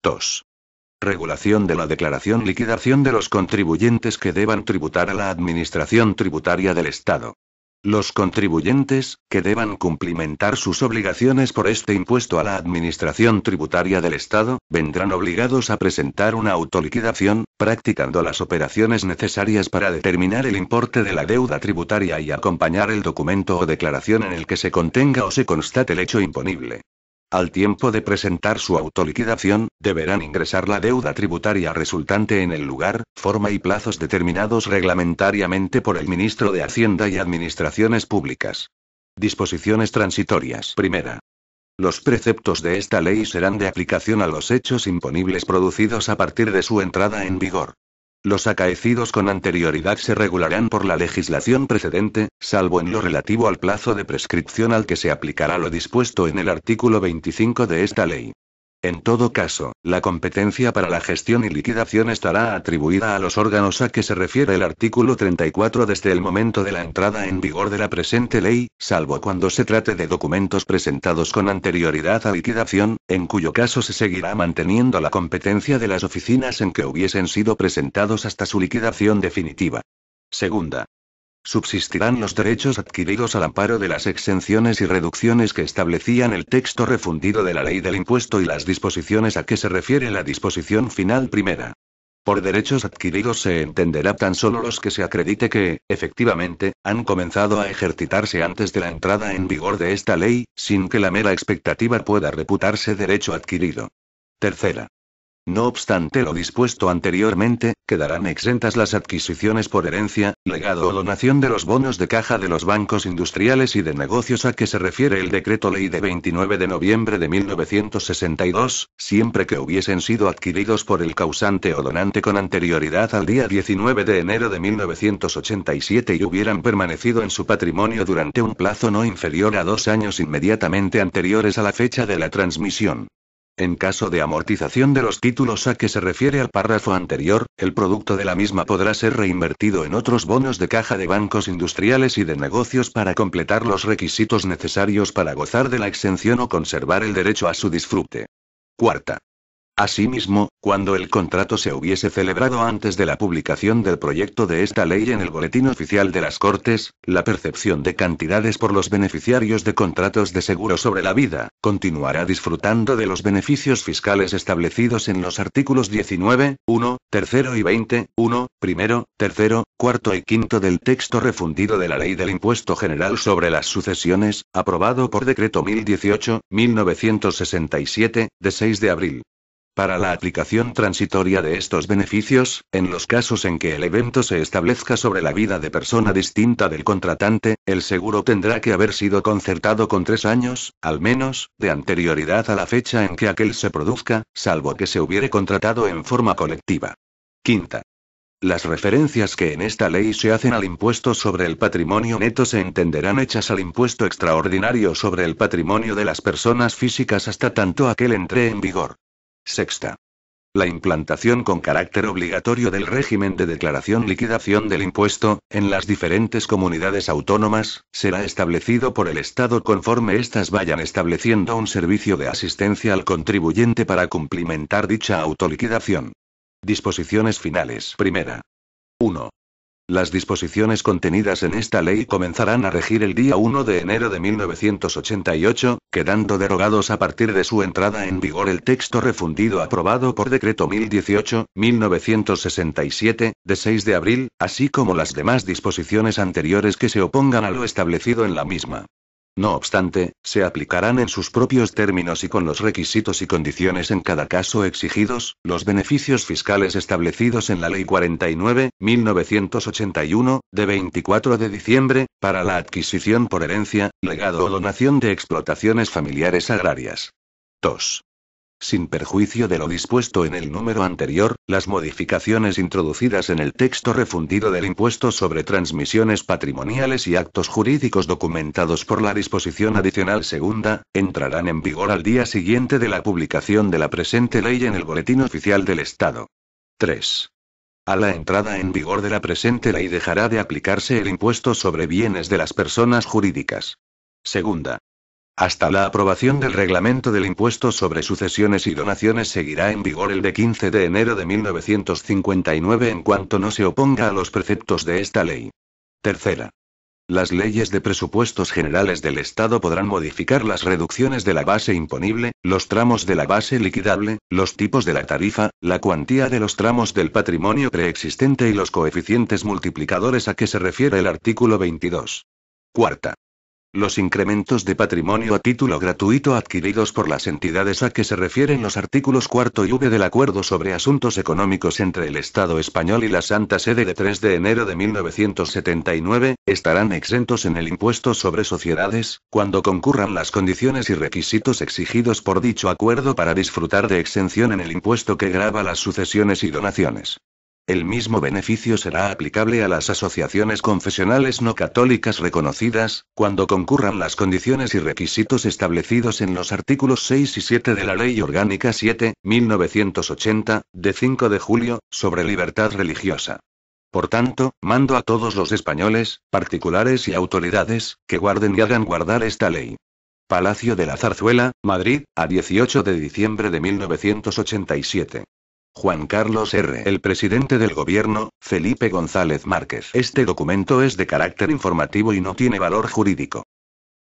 2. Regulación de la declaración liquidación de los contribuyentes que deban tributar a la Administración Tributaria del Estado. Los contribuyentes, que deban cumplimentar sus obligaciones por este impuesto a la Administración Tributaria del Estado, vendrán obligados a presentar una autoliquidación, practicando las operaciones necesarias para determinar el importe de la deuda tributaria y acompañar el documento o declaración en el que se contenga o se constate el hecho imponible. Al tiempo de presentar su autoliquidación, deberán ingresar la deuda tributaria resultante en el lugar, forma y plazos determinados reglamentariamente por el Ministro de Hacienda y Administraciones Públicas. Disposiciones transitorias. Primera. Los preceptos de esta ley serán de aplicación a los hechos imponibles producidos a partir de su entrada en vigor. Los acaecidos con anterioridad se regularán por la legislación precedente, salvo en lo relativo al plazo de prescripción al que se aplicará lo dispuesto en el artículo 25 de esta ley. En todo caso, la competencia para la gestión y liquidación estará atribuida a los órganos a que se refiere el artículo 34 desde el momento de la entrada en vigor de la presente ley, salvo cuando se trate de documentos presentados con anterioridad a liquidación, en cuyo caso se seguirá manteniendo la competencia de las oficinas en que hubiesen sido presentados hasta su liquidación definitiva. Segunda. Subsistirán los derechos adquiridos al amparo de las exenciones y reducciones que establecían el texto refundido de la ley del impuesto y las disposiciones a que se refiere la disposición final primera. Por derechos adquiridos se entenderá tan solo los que se acredite que, efectivamente, han comenzado a ejercitarse antes de la entrada en vigor de esta ley, sin que la mera expectativa pueda reputarse derecho adquirido. Tercera. No obstante lo dispuesto anteriormente, quedarán exentas las adquisiciones por herencia, legado o donación de los bonos de caja de los bancos industriales y de negocios a que se refiere el Decreto Ley de 29 de noviembre de 1962, siempre que hubiesen sido adquiridos por el causante o donante con anterioridad al día 19 de enero de 1987 y hubieran permanecido en su patrimonio durante un plazo no inferior a 2 años inmediatamente anteriores a la fecha de la transmisión. En caso de amortización de los títulos a que se refiere al párrafo anterior, el producto de la misma podrá ser reinvertido en otros bonos de caja de bancos industriales y de negocios para completar los requisitos necesarios para gozar de la exención o conservar el derecho a su disfrute. Cuarta. Asimismo, cuando el contrato se hubiese celebrado antes de la publicación del proyecto de esta ley en el Boletín Oficial de las Cortes, la percepción de cantidades por los beneficiarios de contratos de seguro sobre la vida, continuará disfrutando de los beneficios fiscales establecidos en los artículos 19, 1, tercero y 20, 1, primero, tercero, cuarto y quinto del texto refundido de la Ley del Impuesto General sobre las Sucesiones, aprobado por Decreto 1018-1967, de 6 de abril. Para la aplicación transitoria de estos beneficios, en los casos en que el evento se establezca sobre la vida de persona distinta del contratante, el seguro tendrá que haber sido concertado con 3 años, al menos, de anterioridad a la fecha en que aquel se produzca, salvo que se hubiere contratado en forma colectiva. Quinta. Las referencias que en esta ley se hacen al impuesto sobre el patrimonio neto se entenderán hechas al impuesto extraordinario sobre el patrimonio de las personas físicas hasta tanto aquel entre en vigor. Sexta. La implantación con carácter obligatorio del régimen de declaración-liquidación del impuesto, en las diferentes comunidades autónomas, será establecido por el Estado conforme éstas vayan estableciendo un servicio de asistencia al contribuyente para cumplimentar dicha autoliquidación. Disposiciones finales. Primera. 1. Las disposiciones contenidas en esta ley comenzarán a regir el día 1 de enero de 1988, quedando derogados a partir de su entrada en vigor el texto refundido aprobado por Decreto 1018-1967, de 6 de abril, así como las demás disposiciones anteriores que se opongan a lo establecido en la misma. No obstante, se aplicarán en sus propios términos y con los requisitos y condiciones en cada caso exigidos, los beneficios fiscales establecidos en la Ley 49/1981, de 24 de diciembre, para la adquisición por herencia, legado o donación de explotaciones familiares agrarias. 2. Sin perjuicio de lo dispuesto en el número anterior, las modificaciones introducidas en el texto refundido del impuesto sobre transmisiones patrimoniales y actos jurídicos documentados por la disposición adicional segunda, entrarán en vigor al día siguiente de la publicación de la presente ley en el Boletín Oficial del Estado. 3. A la entrada en vigor de la presente ley dejará de aplicarse el impuesto sobre bienes de las personas jurídicas. Segunda. Hasta la aprobación del reglamento del impuesto sobre sucesiones y donaciones seguirá en vigor el de 15 de enero de 1959 en cuanto no se oponga a los preceptos de esta ley. Tercera. Las leyes de presupuestos generales del Estado podrán modificar las reducciones de la base imponible, los tramos de la base liquidable, los tipos de la tarifa, la cuantía de los tramos del patrimonio preexistente y los coeficientes multiplicadores a que se refiere el artículo 22. Cuarta. Los incrementos de patrimonio a título gratuito adquiridos por las entidades a que se refieren los artículos 4 y V del Acuerdo sobre Asuntos Económicos entre el Estado español y la Santa Sede de 3 de enero de 1979, estarán exentos en el impuesto sobre sociedades, cuando concurran las condiciones y requisitos exigidos por dicho acuerdo para disfrutar de exención en el impuesto que grava las sucesiones y donaciones. El mismo beneficio será aplicable a las asociaciones confesionales no católicas reconocidas, cuando concurran las condiciones y requisitos establecidos en los artículos 6 y 7 de la Ley Orgánica 7, 1980, de 5 de julio, sobre libertad religiosa. Por tanto, mando a todos los españoles, particulares y autoridades, que guarden y hagan guardar esta ley. Palacio de la Zarzuela, Madrid, a 18 de diciembre de 1987. Juan Carlos R. El presidente del gobierno, Felipe González Márquez. Este documento es de carácter informativo y no tiene valor jurídico.